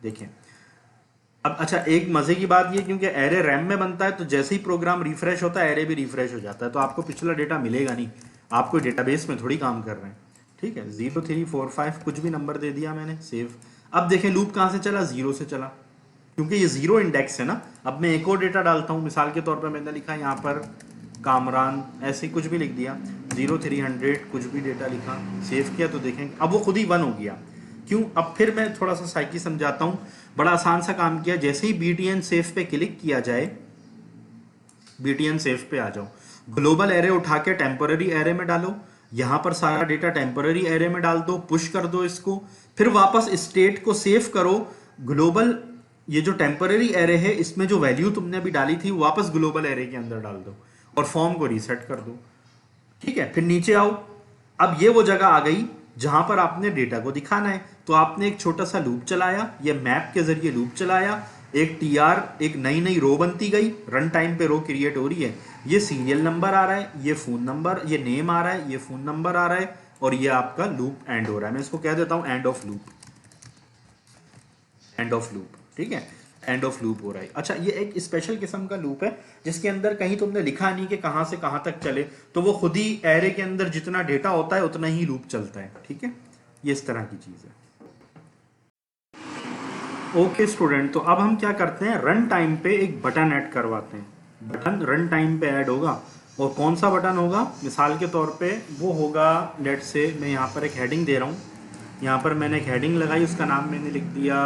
देखें अब, अच्छा एक मजे की बात ये, क्योंकि एरे रैम में बनता है, तो जैसे ही प्रोग्राम रिफ्रेश होता है एरे भी रिफ्रेश हो जाता है, तो आपको पिछला डेटा मिलेगा नहीं, आपको डेटाबेस में थोड़ी काम कर रहे हैं, ठीक है। 0345 कुछ भी नंबर दे दिया मैंने, सेव। अब देखें लूप कहाँ से चला, 0 से चला, क्योंकि ये 0 इंडेक्स है ना। अब मैं एक और डेटा डालता हूँ, मिसाल के तौर पर मैंने लिखा यहाँ पर कामरान, ऐसे कुछ भी लिख दिया, 0300 कुछ भी डेटा लिखा, सेव किया, तो देखें अब वो खुद ही 1 हो गया। क्यों, अब फिर मैं थोड़ा सा साइकी समझाता हूँ, बड़ा आसान सा काम किया। जैसे ही BTN सेव पे क्लिक किया जाए, BTN सेव पे आ जाओ, ग्लोबल एरे उठा के टेम्पररी एरे में डालो, यहां पर सारा डेटा टेम्पररी एरे में डाल दो, पुश कर दो इसको, फिर वापस स्टेट को सेव करो, ग्लोबल, ये जो टेम्पररी एरे है इसमें जो वैल्यू तुमने अभी डाली थी वापस ग्लोबल एरे के अंदर डाल दो, और फॉर्म को रीसेट कर दो, ठीक है। फिर नीचे आओ, अब ये वो जगह आ गई जहां पर आपने डेटा को दिखाना है, तो आपने एक छोटा सा लूप चलाया, ये मैप के जरिए लूप चलाया, एक टीआर, एक नई रो बनती गई, रन टाइम पे रो क्रिएट हो रही है, ये सीरियल नंबर आ रहा है, ये फोन नंबर, ये नेम आ रहा है, ये फोन नंबर आ रहा है, और ये आपका लूप एंड हो रहा है। मैं इसको कह देता हूं एंड ऑफ लूप, ठीक है, एंड ऑफ लूप हो रहा है। अच्छा, ये एक स्पेशल किस्म का लूप है जिसके अंदर कहीं तुमने लिखा नहीं कि कहां से कहां तक चले, तो वो खुद ही एरे के अंदर जितना डेटा होता है उतना ही लूप चलता है, ठीक है। ये इस तरह की चीज है। ओके स्टूडेंट, तो अब हम क्या करते हैं, रन टाइम पे एक बटन ऐड करवाते हैं। बटन रन टाइम पे ऐड होगा, और कौन सा बटन होगा, मिसाल के तौर पे वो होगा, लेट से मैं यहाँ पर एक हेडिंग दे रहा हूँ, यहाँ पर मैंने एक हेडिंग लगाई, उसका नाम मैंने लिख दिया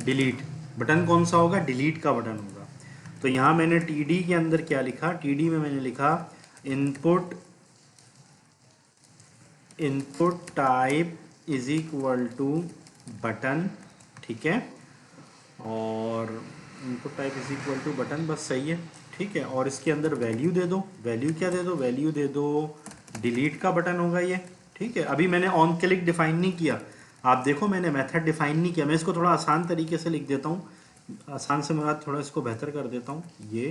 डिलीट। बटन कौन सा होगा, डिलीट का बटन होगा। तो यहाँ मैंने TD के अंदर क्या लिखा, TD में मैंने लिखा input type is equal to button, ठीक है, और input type is equal to button, बस सही है, ठीक है। और इसके अंदर वैल्यू दे दो, वैल्यू क्या दे दो, वैल्यू दे दो डिलीट का बटन होगा ये, ठीक है। अभी मैंने ऑन क्लिक डिफाइन नहीं किया, आप देखो मैंने मेथड डिफाइन नहीं किया, मैं इसको थोड़ा आसान तरीके से लिख देता हूँ। आसान से मैं थोड़ा इसको बेहतर कर देता हूँ, ये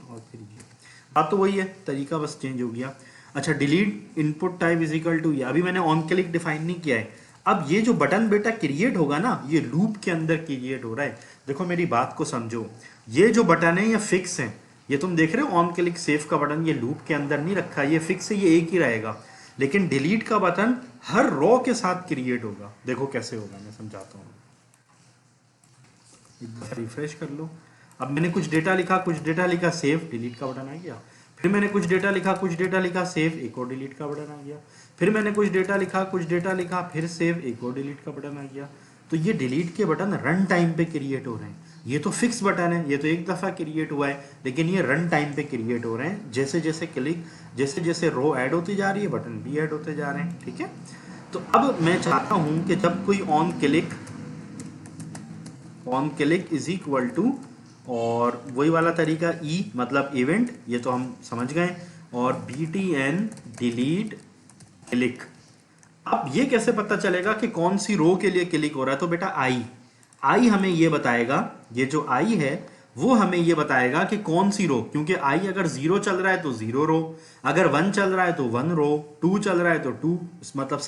और फिर ये। बात तो वही है, तरीका बस चेंज हो गया। अच्छा, delete input type is equal to, ये अभी मैंने ऑन क्लिक डिफाइन नहीं किया है। अब ये जो बटन बेटा क्रिएट होगा ना, ये लूप के अंदर क्रिएट हो रहा है। देखो मेरी बात को समझो, ये जो बटन है ये फिक्स है, ये तुम देख रहे हो ऑन क्लिक सेव का बटन, ये लूप के अंदर नहीं रखा, ये फिक्स है, ये एक ही रहेगा। लेकिन डिलीट का बटन हर रो के साथ क्रिएट होगा। देखो कैसे होगा, मैं समझाता हूँ। रिफ्रेश कर लो। अब मैंने कुछ डेटा लिखा, सेव, डिलीट का बटन आ गया। फिर मैंने कुछ डेटा लिखा, सेव, एक और डिलीट का बटन आ गया। फिर मैंने कुछ डेटा लिखा, फिर सेव, एक और डिलीट का बटन आ गया। तो ये डिलीट के बटन रन टाइम पे क्रिएट हो रहे हैं। ये तो फिक्स बटन है, ये तो एक दफ़ा क्रिएट हुआ है, लेकिन ये रन टाइम पे क्रिएट हो रहे हैं। जैसे जैसे रो ऐड होती जा रही है, बटन भी ऐड होते जा रहे हैं। ठीक है, तो अब मैं चाहता हूं कि जब कोई on click is equal to, और वही वाला तरीका ई मतलब इवेंट, ये तो हम समझ गए, और btn डिलीट क्लिक। अब ये कैसे पता चलेगा कि कौन सी रो के लिए क्लिक हो रहा है? तो बेटा आई हमें ये बताएगा, ये जो आई है वो हमें ये बताएगा कि कौन सी रो, क्योंकि आई अगर 0 चल रहा है तो 0 रो, अगर 1 चल रहा है तो 1 रो, 2 चल रहा है तो 2 मतलब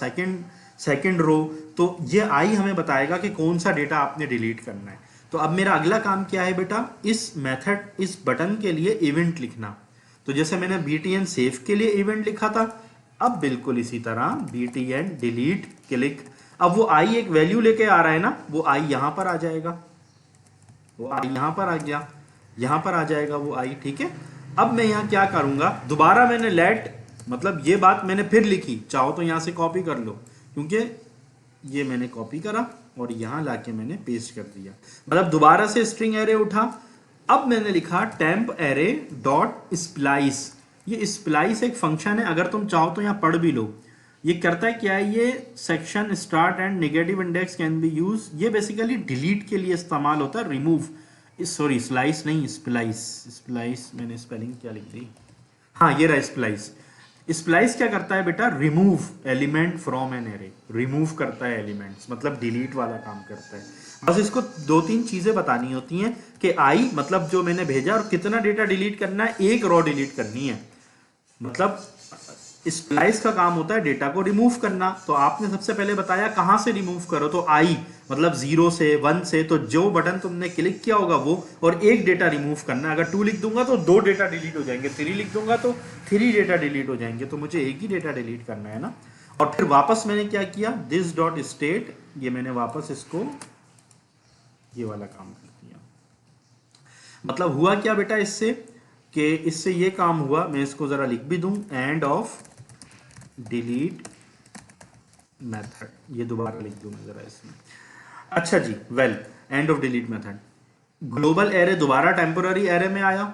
सेकंड रो। तो ये आई हमें बताएगा कि कौन सा डेटा आपने डिलीट करना है। तो अब मेरा अगला काम क्या है बेटा, इस बटन के लिए इवेंट लिखना। तो जैसे मैंने btn सेव के लिए इवेंट लिखा था, अब बिल्कुल इसी तरह btn डिलीट क्लिक। अब वो आई एक वैल्यू लेके आ रहा है ना, वो आई यहां पर आ जाएगा, वो आई यहां पर आ गया, यहां पर आ जाएगा वो आई। ठीक है, अब मैं यहां क्या करूंगा, दोबारा मैंने लेट मतलब ये बात मैंने फिर लिखी, चाहो तो यहां से कॉपी कर लो, क्योंकि ये मैंने कॉपी करा और यहां लाके मैंने पेस्ट कर दिया, मतलब दोबारा से स्ट्रिंग एरे उठा। अब मैंने लिखा टेम्प एरे डॉट स्प्लाइस। ये स्प्लाइस एक फंक्शन है, अगर तुम चाहो तो यहां पढ़ भी लो। ये करता है क्या है, ये section start and negative index can be use, ये बेसिकली डिलीट के लिए इस्तेमाल होता है, रिमूव, सॉरी स्लाइस नहीं, स्प्लाइस मैंने स्पेलिंग क्या लिख दी, हाँ ये रहा स्प्लाइस। स्प्लाइस क्या करता है बेटा, remove element from an array, remove करता है एलिमेंट्स, मतलब डिलीट वाला काम करता है। बस इसको 2-3 चीजें बतानी होती हैं कि आई मतलब जो मैंने भेजा और कितना डेटा डिलीट करना है, एक रो डिलीट करनी है। मतलब स्प्लाइस का काम होता है डेटा को रिमूव करना। तो आपने सबसे पहले बताया कहां से रिमूव करो, तो आई मतलब 0 से 1 से, तो जो बटन तुमने क्लिक किया होगा वो, और एक डेटा रिमूव करना है। अगर 2 लिख दूंगा तो 2 डेटा डिलीट हो जाएंगे, 3 लिख दूंगा तो 3 डेटा डिलीट हो जाएंगे, तो मुझे एक ही डेटा डिलीट करना है ना। और फिर वापस मैंने क्या किया, दिस डॉट स्टेट, ये मैंने वापस इसको ये वाला काम कर दिया। मतलब हुआ क्या बेटा इससे, कि इससे ये काम हुआ, मैं इसको जरा लिख भी दूं, एंड ऑफ डिलीट मेथड, ये दोबारा लिख दूं मैं जरा इसमें। अच्छा जी, well, end of delete method. Global array दोबारा टेम्पोररी एरे में आया,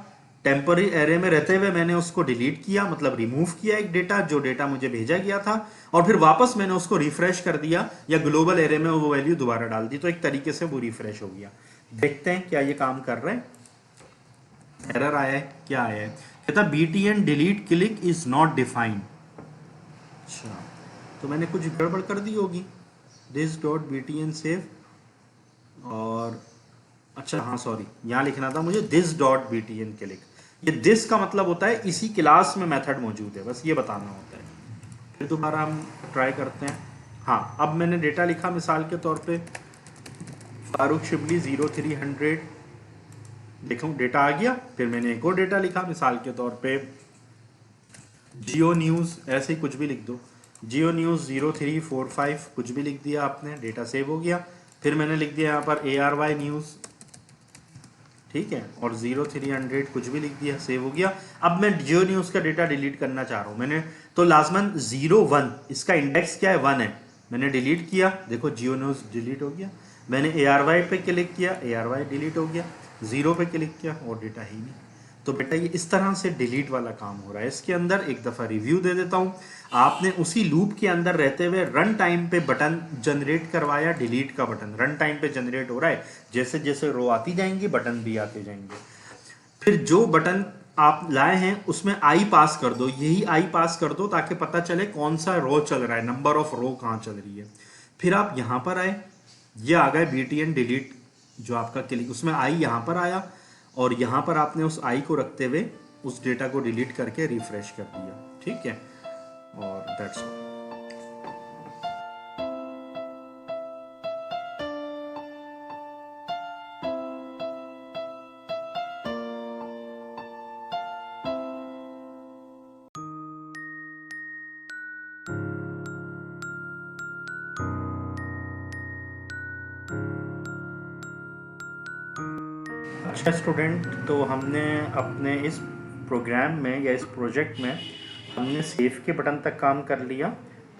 टेम्पोररी एरे में रहते हुए मैंने उसको डिलीट किया, मतलब रिमूव किया एक डेटा, जो डेटा मुझे भेजा गया था, और फिर वापस मैंने उसको रिफ्रेश कर दिया, या ग्लोबल एरे में वो वैल्यू दोबारा डाल दी, तो एक तरीके से वो रिफ्रेश हो गया। देखते हैं क्या ये काम कर रहे हैं। एरर आया है, क्या आया है, कहता btn delete click is not defined. अच्छा, तो मैंने कुछ गड़बड़ कर दी होगी, दिस डॉट btn सेव, और अच्छा हाँ सॉरी, यहाँ लिखना था मुझे दिस डॉट btn क्लिक। ये दिस का मतलब होता है इसी क्लास में मेथड मौजूद है, बस ये बताना होता है। फिर दोबारा हम ट्राई करते हैं। हाँ, अब मैंने डेटा लिखा मिसाल के तौर पे फारूक शिबली 0300, देखो डेटा आ गया। फिर मैंने एक और डेटा लिखा मिसाल के तौर पे जियो न्यूज़, ऐसे ही कुछ भी लिख दो, जियो न्यूज़ 0345, कुछ भी लिख दिया आपने, डेटा सेव हो गया। फिर मैंने लिख दिया यहाँ पर ARY न्यूज़, ठीक है, और 0300 कुछ भी लिख दिया, सेव हो गया। अब मैं जियो न्यूज़ का डेटा डिलीट करना चाह रहा हूँ मैंने, तो लाजमन 01, इसका इंडेक्स क्या है, 1 है, मैंने डिलीट किया, देखो जियो न्यूज़ डिलीट हो गया। मैंने ARY पे क्लिक किया, ARY डिलीट हो गया, 0 पे क्लिक किया और डेटा ही नहीं। तो बेटा ये इस तरह से डिलीट वाला काम हो रहा है। इसके अंदर एक दफ़ा रिव्यू दे देता हूँ, आपने उसी लूप के अंदर रहते हुए रन टाइम पे बटन जनरेट करवाया, डिलीट का बटन रन टाइम पे जनरेट हो रहा है, जैसे जैसे रो आती जाएंगी बटन भी आते जाएंगे। फिर जो बटन आप लाए हैं उसमें आई पास कर दो, यही आई पास कर दो ताकि पता चले कौन सा रो चल रहा है, नंबर ऑफ रो कहाँ चल रही है। फिर आप यहाँ पर आए, ये आ गए btn डिलीट जो आपका क्लिक उसमें आई यहाँ पर आया और यहाँ पर आपने उस आई को रखते हुए उस डेटा को डिलीट करके रिफ्रेश कर दिया, ठीक है। और दैट्स ऑल। अच्छा स्टूडेंट, तो हमने अपने इस प्रोग्राम में या इस प्रोजेक्ट में हमने सेव के बटन तक काम कर लिया।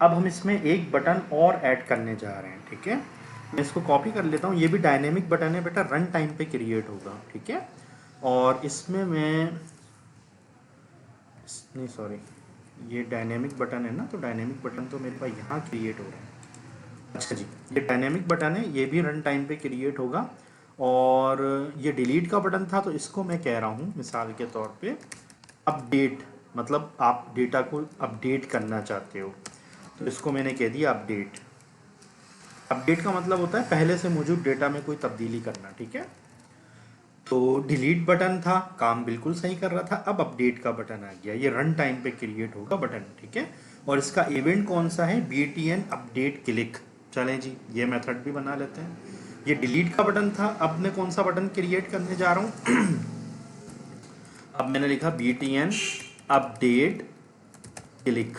अब हम इसमें एक बटन और ऐड करने जा रहे हैं, ठीक है। मैं इसको कॉपी कर लेता हूँ। ये भी डायनेमिक बटन है बेटा, रन टाइम पे क्रिएट होगा, ठीक है। और इसमें मैं नहीं, सॉरी, ये डायनेमिक बटन है ना, तो डायनेमिक बटन तो मेरे पास यहाँ क्रिएट हो रहा है। अच्छा जी, ये डायनेमिक बटन है, ये भी रन टाइम पे क्रिएट होगा। और ये डिलीट का बटन था, तो इसको मैं कह रहा हूँ मिसाल के तौर पे अपडेट, मतलब आप डेटा को अपडेट करना चाहते हो, तो इसको मैंने कह दिया अपडेट। अपडेट का मतलब होता है पहले से मौजूद डेटा में कोई तब्दीली करना, ठीक है। तो डिलीट बटन था, काम बिल्कुल सही कर रहा था। अब अपडेट का बटन आ गया, ये रन टाइम पे क्रिएट होगा बटन, ठीक है। और इसका इवेंट कौन सा है, BTN अपडेट क्लिक। चलें जी, ये मेथड भी बना लेते हैं। ये डिलीट का बटन था, अब मैं कौन सा बटन क्रिएट करने जा रहा हूँ अब मैंने लिखा BTN अपडेट क्लिक,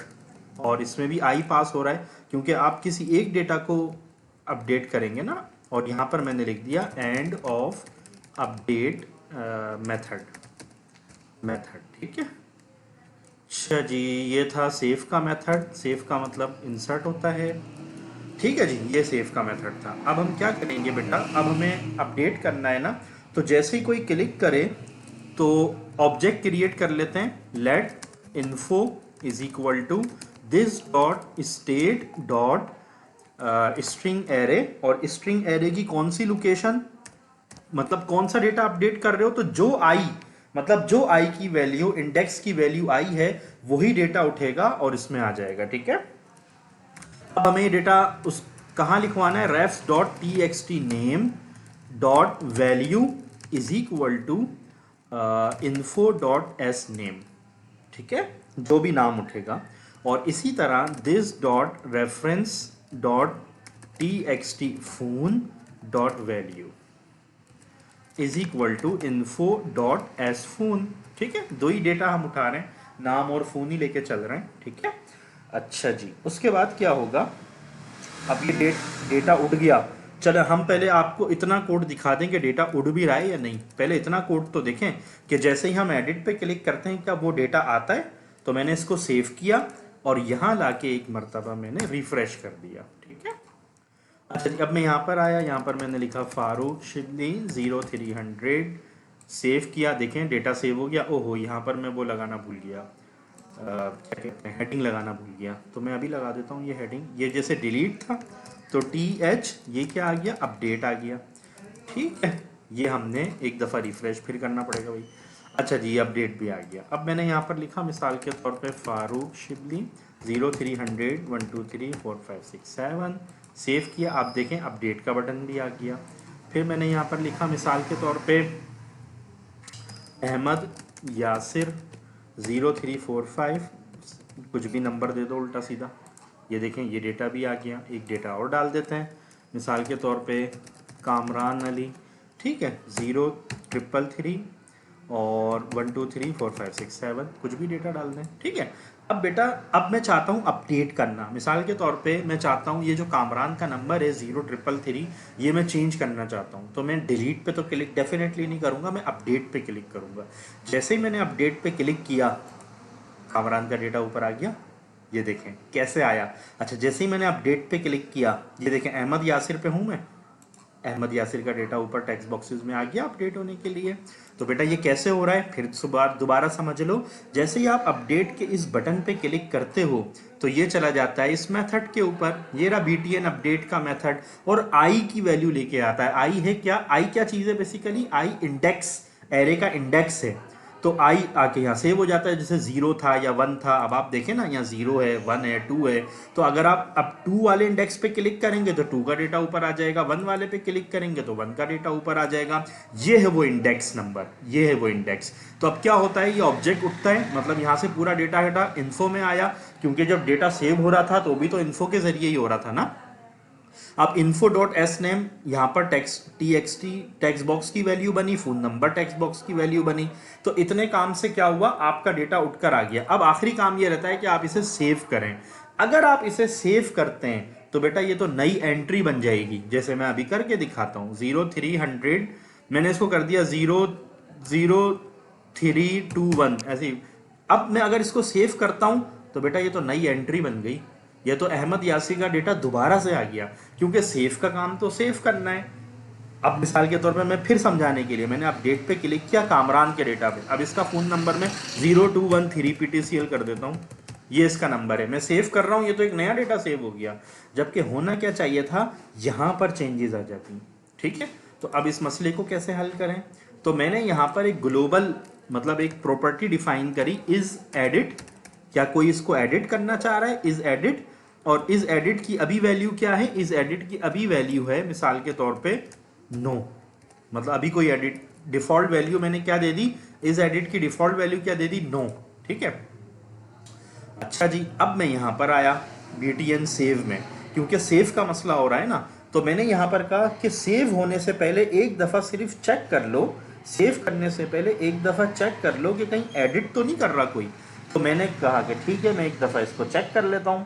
और इसमें भी आई पास हो रहा है क्योंकि आप किसी एक डेटा को अपडेट करेंगे ना। और यहाँ पर मैंने लिख दिया एंड ऑफ अपडेट मेथड, ठीक है। अच्छा जी, ये था सेव का मेथड। सेव का मतलब इंसर्ट होता है, ठीक है जी। ये सेव का मेथड था। अब हम क्या करेंगे बेटा, अब हमें अपडेट करना है ना, तो जैसे ही कोई क्लिक करे तो ऑब्जेक्ट क्रिएट कर लेते हैं। Let info is equal to this dot state dot string array. और स्ट्रिंग एरे की कौन सी लोकेशन, मतलब कौन सा डेटा अपडेट कर रहे हो, तो जो आई, मतलब जो आई की वैल्यू, इंडेक्स की वैल्यू आई है, वही डेटा उठेगा और इसमें आ जाएगा, ठीक है। अब हमें ये डेटा उस कहाँ लिखवाना है, refs dot txt name dot value is equal to info dot S name, ठीक है, जो भी नाम उठेगा। और इसी तरह this dot reference dot txt phone dot value is equal to info dot S phone, ठीक है। दो ही डेटा हम उठा रहे हैं, नाम और फोन ही लेके चल रहे हैं, ठीक है। अच्छा जी, उसके बाद क्या होगा, अब ये डेटा उड़ गया। चलो हम पहले आपको इतना कोड दिखा दें कि डेटा उड़ भी रहा है या नहीं। पहले इतना कोड तो देखें कि जैसे ही हम एडिट पे क्लिक करते हैं क्या वो डेटा आता है। तो मैंने इसको सेव किया और यहाँ लाके एक मरतबा मैंने रिफ्रेश कर दिया, ठीक है। अच्छा जी, अब मैं यहाँ पर आया, यहाँ पर मैंने लिखा फारूक शिबली 0300, सेव किया। देखें डेटा सेव हो गया। ओहो, यहाँ पर मैं वो लगाना भूल गया, क्या कहते हैं, हेडिंग लगाना भूल गया। तो मैं अभी लगा देता हूँ ये हेडिंग। ये जैसे डिलीट था तो TH, ये क्या आ गया, अपडेट आ गया, ठीक है। ये हमने एक दफ़ा रिफ्रेश फिर करना पड़ेगा भाई। अच्छा जी, अपडेट भी आ गया। अब मैंने यहाँ पर लिखा मिसाल के तौर पे फारूक शिबली 0300 1 2 3 4 5 6 7, सेव किया। आप देखें अपडेट का बटन भी आ गया। फिर मैंने यहाँ पर लिखा मिसाल के तौर पे अहमद यासिर 0345, कुछ भी नंबर दे दो उल्टा सीधा। ये देखें ये डेटा भी आ गया। एक डेटा और डाल देते हैं, मिसाल के तौर पे कामरान अली, ठीक है, 0333 और 1 2 3 4 5 6 7, कुछ भी डेटा डाल दें, ठीक है। अब बेटा, अब मैं चाहता हूँ अपडेट करना। मिसाल के तौर पे मैं चाहता हूँ ये जो कामरान का नंबर है 0333, ये मैं चेंज करना चाहता हूँ। तो मैं डिलीट पे तो क्लिक डेफिनेटली नहीं करूँगा, मैं अपडेट पे क्लिक करूँगा। जैसे ही मैंने अपडेट पे क्लिक किया, कामरान का डेटा ऊपर आ गया। ये देखें कैसे आया। अच्छा, जैसे ही मैंने अपडेट पे क्लिक किया, ये देखें अहमद यासिर पे हूँ मैं, अहमद यासिर का डेटा ऊपर टेक्स्ट बॉक्सेस में आ गया अपडेट होने के लिए। तो बेटा ये कैसे हो रहा है, फिर दोबारा समझ लो। जैसे ही आप अपडेट के इस बटन पे क्लिक करते हो तो ये चला जाता है इस मेथड के ऊपर। ये रहा BTN अपडेट का मेथड, और आई की वैल्यू लेके आता है। आई है क्या, आई क्या चीज़ है, बेसिकली आई इंडेक्स, एरे का इंडेक्स है। तो आई आके यहाँ सेव हो जाता है, जैसे 0 था या 1 था। अब आप देखें ना, यहाँ 0 है, 1 है, 2 है। तो अगर आप अब 2 वाले इंडेक्स पे क्लिक करेंगे तो 2 का डेटा ऊपर आ जाएगा, 1 वाले पे क्लिक करेंगे तो 1 का डेटा ऊपर आ जाएगा। ये है वो इंडेक्स नंबर, ये है वो इंडेक्स। तो अब क्या होता है, ये ऑब्जेक्ट उठता है, मतलब यहाँ से पूरा डेटा हटा इन्फो में आया, क्योंकि जब डेटा सेव हो रहा था तो भी तो इन्फो के जरिए ही हो रहा था ना। अब info डॉट एस नेम यहाँ पर टेक्स्ट txt टेक्स्ट बॉक्स की वैल्यू बनी, फोन नंबर टेक्स्ट बॉक्स की वैल्यू बनी। तो इतने काम से क्या हुआ, आपका डेटा उठकर आ गया। अब आखिरी काम ये रहता है कि आप इसे सेव करें। अगर आप इसे सेव करते हैं तो बेटा ये तो नई एंट्री बन जाएगी, जैसे मैं अभी करके दिखाता हूँ। 0300 मैंने इसको कर दिया 00321 ऐसे ही। अब मैं अगर इसको सेव करता हूँ तो बेटा ये तो नई एंट्री बन गई, ये तो अहमद यासी का डेटा दोबारा से आ गया, क्योंकि सेव का काम तो सेव करना है। अब मिसाल के तौर पे मैं फिर समझाने के लिए मैंने अपडेट पे क्लिक किया कामरान के डेटा पे। अब इसका फ़ोन नंबर मैं 0213 PTCL कर देता हूँ, ये इसका नंबर है। मैं सेव कर रहा हूँ, ये तो एक नया डेटा सेव हो गया, जबकि होना क्या चाहिए था, यहाँ पर चेंजेस आ जाती। ठीक है, तो अब इस मसले को कैसे हल करें। तो मैंने यहाँ पर एक ग्लोबल मतलब एक प्रॉपर्टी डिफाइन करी, इज एडिट। क्या कोई इसको एडिट करना चाह रहा है, इज एडिट। और इज एडिट की अभी वैल्यू क्या है, इज एडिट की अभी वैल्यू है मिसाल के तौर पे नो, मतलब अभी कोई एडिट डिफॉल्ट वैल्यू मैंने क्या दे दी, इज एडिट की डिफॉल्ट वैल्यू क्या दे दी, नो। ठीक है, अच्छा जी, अब मैं यहां पर आया btn सेव में, क्योंकि सेव का मसला हो रहा है ना। तो मैंने यहां पर कहा कि सेव होने से पहले एक दफा सिर्फ चेक कर लो, सेव करने से पहले एक दफा चेक कर लो कि कहीं एडिट तो नहीं कर रहा कोई। तो मैंने कहा कि ठीक है, मैं एक दफा इसको चेक कर लेता हूं।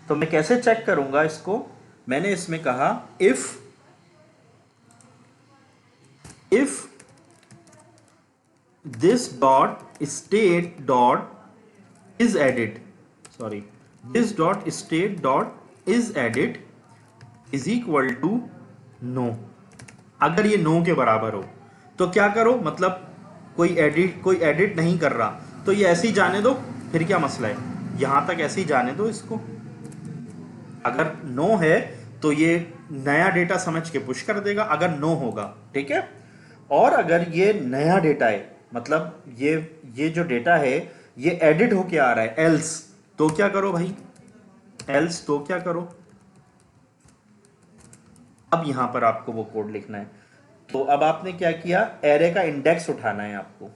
तो मैं कैसे चेक करूंगा इसको, मैंने इसमें कहा if this dot state dot is edit, sorry this dot state dot is edit is equal to no. अगर ये नो के बराबर हो तो क्या करो, मतलब कोई एडिट नहीं कर रहा तो ये ऐसे ही जाने दो, फिर क्या मसला है, यहां तक ऐसे ही जाने दो इसको। अगर नो है तो ये नया डेटा समझ के पुश कर देगा, अगर नो होगा। ठीक है, और अगर ये नया डेटा है, मतलब ये जो डेटा है ये एडिट होके आ रहा है, एल्स तो क्या करो भाई, एल्स तो क्या करो। अब यहां पर आपको वो कोड लिखना है। तो अब आपने क्या किया, एरे का इंडेक्स उठाना है आपको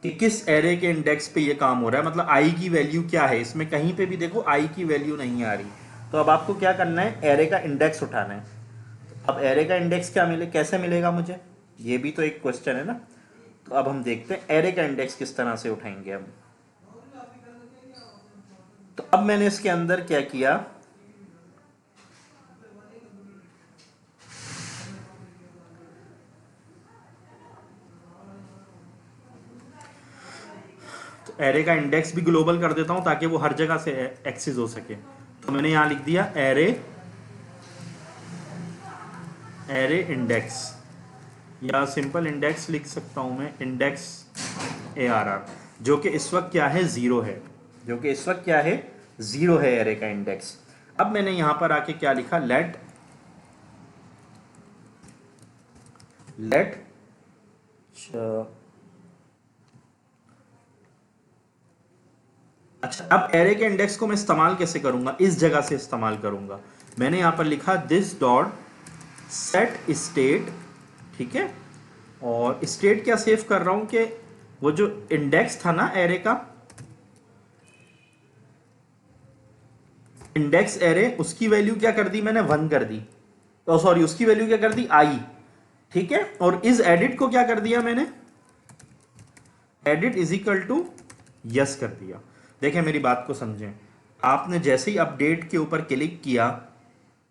कि किस एरे के इंडेक्स पे ये काम हो रहा है, मतलब आई की वैल्यू क्या है इसमें। कहीं पे भी देखो आई की वैल्यू नहीं आ रही, तो अब आपको क्या करना है, एरे का इंडेक्स उठाना है। अब एरे का इंडेक्स क्या मिले, कैसे मिलेगा मुझे, ये भी तो एक क्वेश्चन है ना। तो अब हम देखते हैं एरे का इंडेक्स किस तरह से उठाएंगे हम। तो अब मैंने इसके अंदर क्या किया, तो एरे का इंडेक्स भी ग्लोबल कर देता हूं ताकि वो हर जगह से एक्सेस हो सके। तो मैंने यहां लिख दिया एरे इंडेक्स, या सिंपल इंडेक्स लिख सकता हूं मैं, इंडेक्स ARR, जो कि इस वक्त क्या है, 0 है, जो कि इस वक्त क्या है, 0 है एरे का इंडेक्स। अब मैंने यहां पर आके क्या लिखा, लेट अच्छा, अब एरे के इंडेक्स को मैं इस्तेमाल कैसे करूंगा, इस जगह से इस्तेमाल करूंगा। मैंने यहां पर लिखा दिस डॉट सेट स्टेट। ठीक है, और स्टेट क्या सेव कर रहा हूं कि वो जो इंडेक्स था ना एरे का, इंडेक्स एरे, उसकी वैल्यू क्या कर दी मैंने, 1 कर दी। तो सॉरी, उसकी वैल्यू क्या कर दी, आई। ठीक है, और इस एडिट को क्या कर दिया मैंने, edit is equal to yes कर दिया। देखें मेरी बात को समझें, आपने जैसे ही अपडेट के ऊपर क्लिक किया,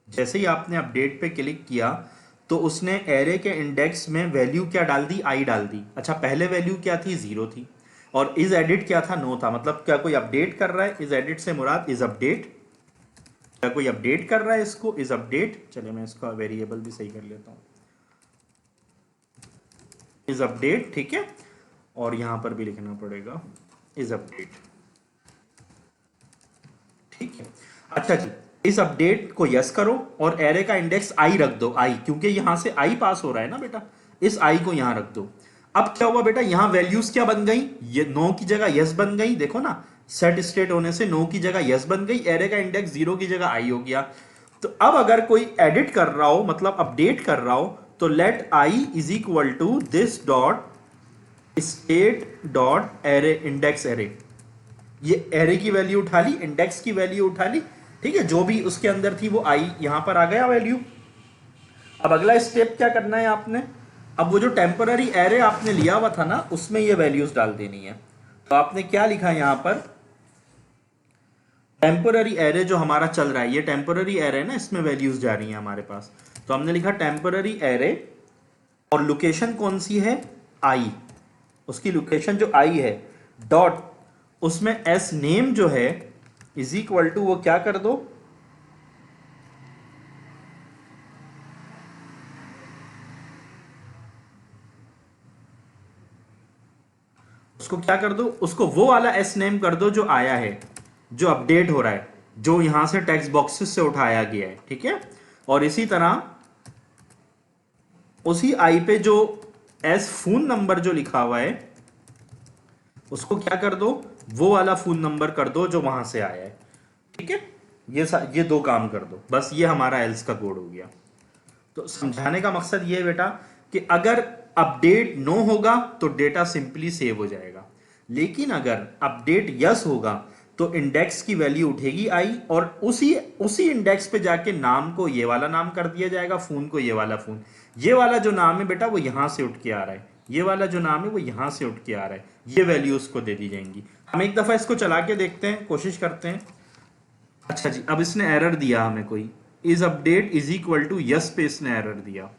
जैसे ही आपने अपडेट पे क्लिक किया तो उसने एरे के इंडेक्स में वैल्यू क्या डाल दी, आई डाल दी। अच्छा, पहले वैल्यू क्या थी, 0 थी, और इज एडिट क्या था, नो था। मतलब क्या कोई अपडेट कर रहा है, इज एडिट से मुराद इज अपडेट, क्या कोई अपडेट कर रहा है इसको, इज अपडेट। चलिए मैं इसका वेरिएबल भी सही कर लेता हूं, इज अपडेट। ठीक है, और यहां पर भी लिखना पड़ेगा इज अपडेट। ठीक है, अच्छा जी, इस अपडेट को यस करो और एरे का इंडेक्स आई रख दो, आई, क्योंकि यहां से आई पास हो रहा है ना बेटा, इस आई को यहां रख दो। अब क्या हुआ बेटा, यहां वैल्यूज क्या बन गई, ये नो की जगह यस बन गई, देखो ना सेट स्टेट होने से नो की जगह यस बन गई, एरे का इंडेक्स 0 की जगह आई हो गया। तो अब अगर कोई एडिट कर रहा हो, मतलब अपडेट कर रहा हो, तो let I is equal to this dot state dot array index array. ये एरे की वैल्यू उठा ली, इंडेक्स की वैल्यू उठा ली, ठीक है, जो भी उसके अंदर थी वो आई यहां पर आ गया वैल्यू। अब अगला स्टेप क्या करना है आपने, अब वो जो टेम्पररी एरे आपने लिया हुआ था ना, उसमें ये वैल्यूज डाल देनी है। तो आपने क्या लिखा यहां पर, टेम्पररी एरे जो हमारा चल रहा है, ये टेम्पररी एरे है ना, इसमें वैल्यूज जा रही हैं हमारे पास। तो हमने लिखा टेम्पररी एरे, और लोकेशन कौन सी है, आई, उसकी लोकेशन जो आई है, डॉट उसमें एस नेम जो है इज इक्वल टू, वो क्या कर दो, उसको क्या कर दो, उसको वो वाला एस नेम कर दो जो आया है, जो अपडेट हो रहा है, जो यहां से टेक्स्ट बॉक्सेस से उठाया गया है, ठीक है। और इसी तरह उसी आई पे जो एस फोन नंबर जो लिखा हुआ है, उसको क्या कर दो, वो वाला फोन नंबर कर दो जो वहां से आया है, ठीक है। ये दो काम कर दो, बस ये हमारा एल्स का कोड हो गया। तो समझाने का मकसद ये है बेटा कि अगर अपडेट नो होगा तो डेटा सिंपली सेव हो जाएगा, लेकिन अगर अपडेट यस होगा तो इंडेक्स की वैल्यू उठेगी आई, और उसी उसी इंडेक्स पे जाके नाम को ये वाला नाम कर दिया जाएगा, फोन को ये वाला फोन। ये वाला जो नाम है बेटा वो यहां से उठ के आ रहा है, ये वाला जो नाम है वो यहां से उठ के आ रहा है, ये वैल्यू उसको दे दी जाएंगी। हम एक दफा इसको चला के देखते हैं, कोशिश करते हैं। अच्छा जी, अब इसने एरर दिया हमें कोई, is update is equal to yes पे इसने एरर दिया।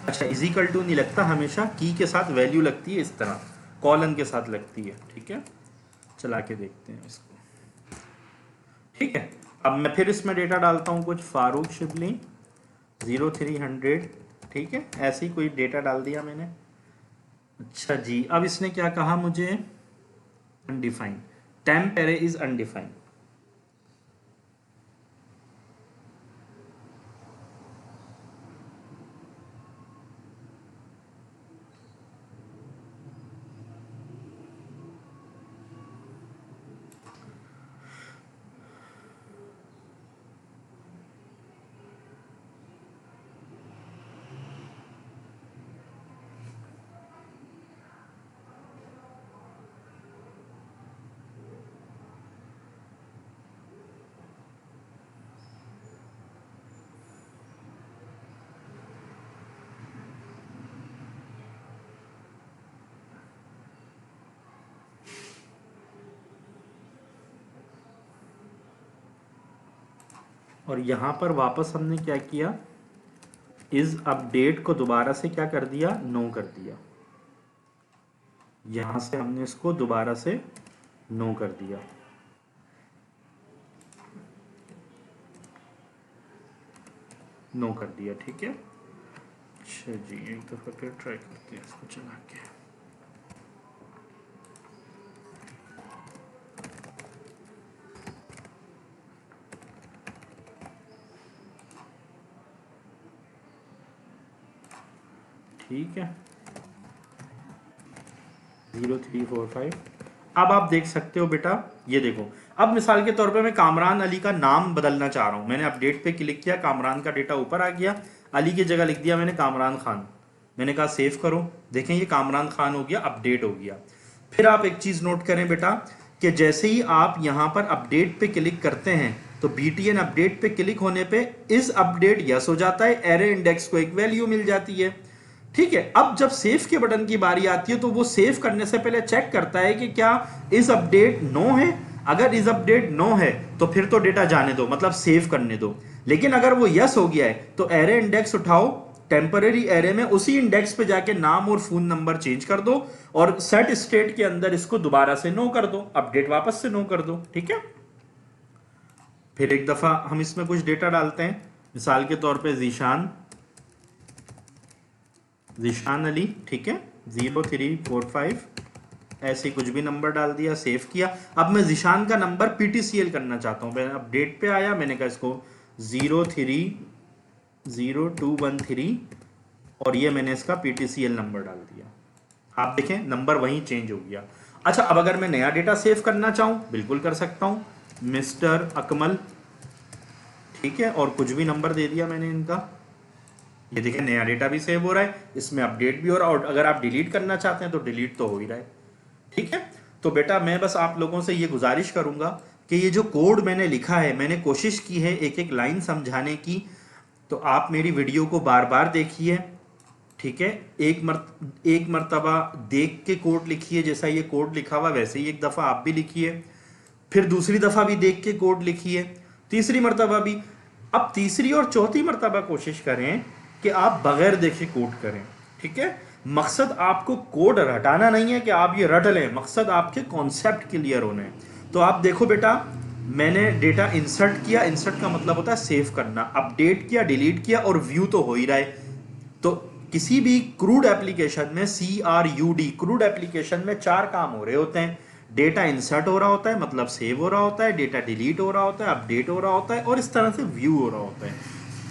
अच्छा, इज इक्वल टू नहीं लगता, हमेशा की के साथ वैल्यू लगती है, इस तरह कॉलन के साथ लगती है, ठीक है। चला के देखते हैं इसको, ठीक है। अब मैं फिर इसमें डेटा डालता हूं कुछ, फारूक शिबली 0300, ठीक है, ऐसे ही कोई डेटा डाल दिया मैंने। अच्छा जी, अब इसने क्या कहा मुझे, undefined, temp array is undefined. और यहां पर वापस हमने क्या किया, इस अपडेट को दोबारा से क्या कर दिया, नो कर दिया। यहां से हमने इसको दोबारा से नो कर दिया। नो कर दिया, ठीक है। अच्छा जी, एक दफा फिर ट्राई करते हैं इसको चला के। ठीक है, 0345। अब आप देख सकते हो बेटा, ये देखो, अब मिसाल के तौर पे मैं कामरान अली का नाम बदलना चाह रहा हूं, मैंने अपडेट पे क्लिक किया, कामरान का डेटा ऊपर आ गया, अली की जगह लिख दिया मैंने कामरान खान, मैंने कहा सेव करो, देखें ये कामरान खान हो गया, अपडेट हो गया। फिर आप एक चीज नोट करें बेटा कि जैसे ही आप यहां पर अपडेट पे क्लिक करते हैं तो BTN अपडेट पे क्लिक होने पे इस अपडेट यस हो जाता है, एरे इंडेक्स को एक वैल्यू मिल जाती है, ठीक है। अब जब सेव के बटन की बारी आती है तो वो सेव करने से पहले चेक करता है कि क्या इस अपडेट नो है, अगर इस अपडेट नो है तो फिर तो डेटा जाने दो, मतलब सेव करने दो। लेकिन अगर वो यस हो गया है तो एरे इंडेक्स उठाओ, टेम्पररी एरे में उसी इंडेक्स पे जाके नाम और फोन नंबर चेंज कर दो, और सेट स्टेट के अंदर इसको दोबारा से नो कर दो, अपडेट वापस से नो कर दो, ठीक है। फिर एक दफा हम इसमें कुछ डेटा डालते हैं, मिसाल के तौर पे जीशान अली, ठीक है, 0345, ऐसे कुछ भी नंबर डाल दिया, सेव किया। अब मैं जीशान का नंबर PTCL करना चाहता हूं, मैं अपडेट पे आया, मैंने कहा इसको 03 0213 और ये मैंने इसका PTCL नंबर डाल दिया। आप देखें नंबर वहीं चेंज हो गया। अच्छा, अब अगर मैं नया डेटा सेव करना चाहूँ बिल्कुल कर सकता हूँ, मिस्टर अकमल, ठीक है, और कुछ भी नंबर दे दिया मैंने इनका। ये देखिए नया डेटा भी सेव हो रहा है, इसमें अपडेट भी हो रहा है, और अगर आप डिलीट करना चाहते हैं तो डिलीट तो हो ही रहा है। ठीक है, तो बेटा मैं बस आप लोगों से ये गुजारिश करूंगा कि ये जो कोड मैंने लिखा है, मैंने कोशिश की है एक एक लाइन समझाने की, तो आप मेरी वीडियो को बार बार देखिए। ठीक है, एक मर्तबा देख के कोड लिखिए, जैसा ये कोड लिखा हुआ वैसे ही एक दफ़ा आप भी लिखिए, फिर दूसरी दफ़ा भी देख के कोड लिखिए, तीसरी मर्तबा भी। अब तीसरी और चौथी मर्तबा कोशिश करें कि आप बगैर देखे कोड करें। ठीक है, मकसद आपको कोड रटाना नहीं है कि आप ये रट लें, मकसद आपके कॉन्सेप्ट क्लियर होने हैं। तो आप देखो बेटा, मैंने डेटा इंसर्ट किया, इंसर्ट का मतलब होता है सेव करना, अपडेट किया, डिलीट किया, और व्यू तो हो ही रहा है। तो किसी भी क्रूड एप्लीकेशन में, CRUD क्रूड एप्लीकेशन में 4 काम हो रहे होते हैं। डेटा इंसर्ट हो रहा होता है, मतलब सेव हो रहा होता है, डेटा डिलीट हो रहा होता है, अपडेट हो रहा होता है, और इस तरह से व्यू हो रहा होता है।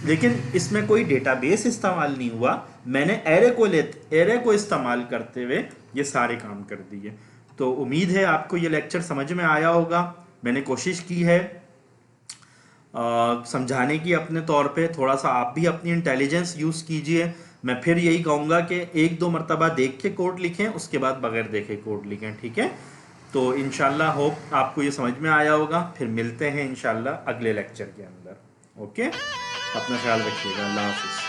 लेकिन इसमें कोई डेटाबेस इस्तेमाल नहीं हुआ, मैंने एरे को इस्तेमाल करते हुए ये सारे काम कर दिए। तो उम्मीद है आपको ये लेक्चर समझ में आया होगा। मैंने कोशिश की है समझाने की अपने तौर पे, थोड़ा सा आप भी अपनी इंटेलिजेंस यूज़ कीजिए। मैं फिर यही कहूँगा कि एक दो मरतबा देख के कोड लिखें, उसके बाद बगैर देखे कोड लिखें। ठीक है, तो इंशाल्लाह होप आपको ये समझ में आया होगा। फिर मिलते हैं इंशाल्लाह अगले लेक्चर के अंदर। ओके, अपना ख्याल रखिएगा। अल्लाह हाफिज़।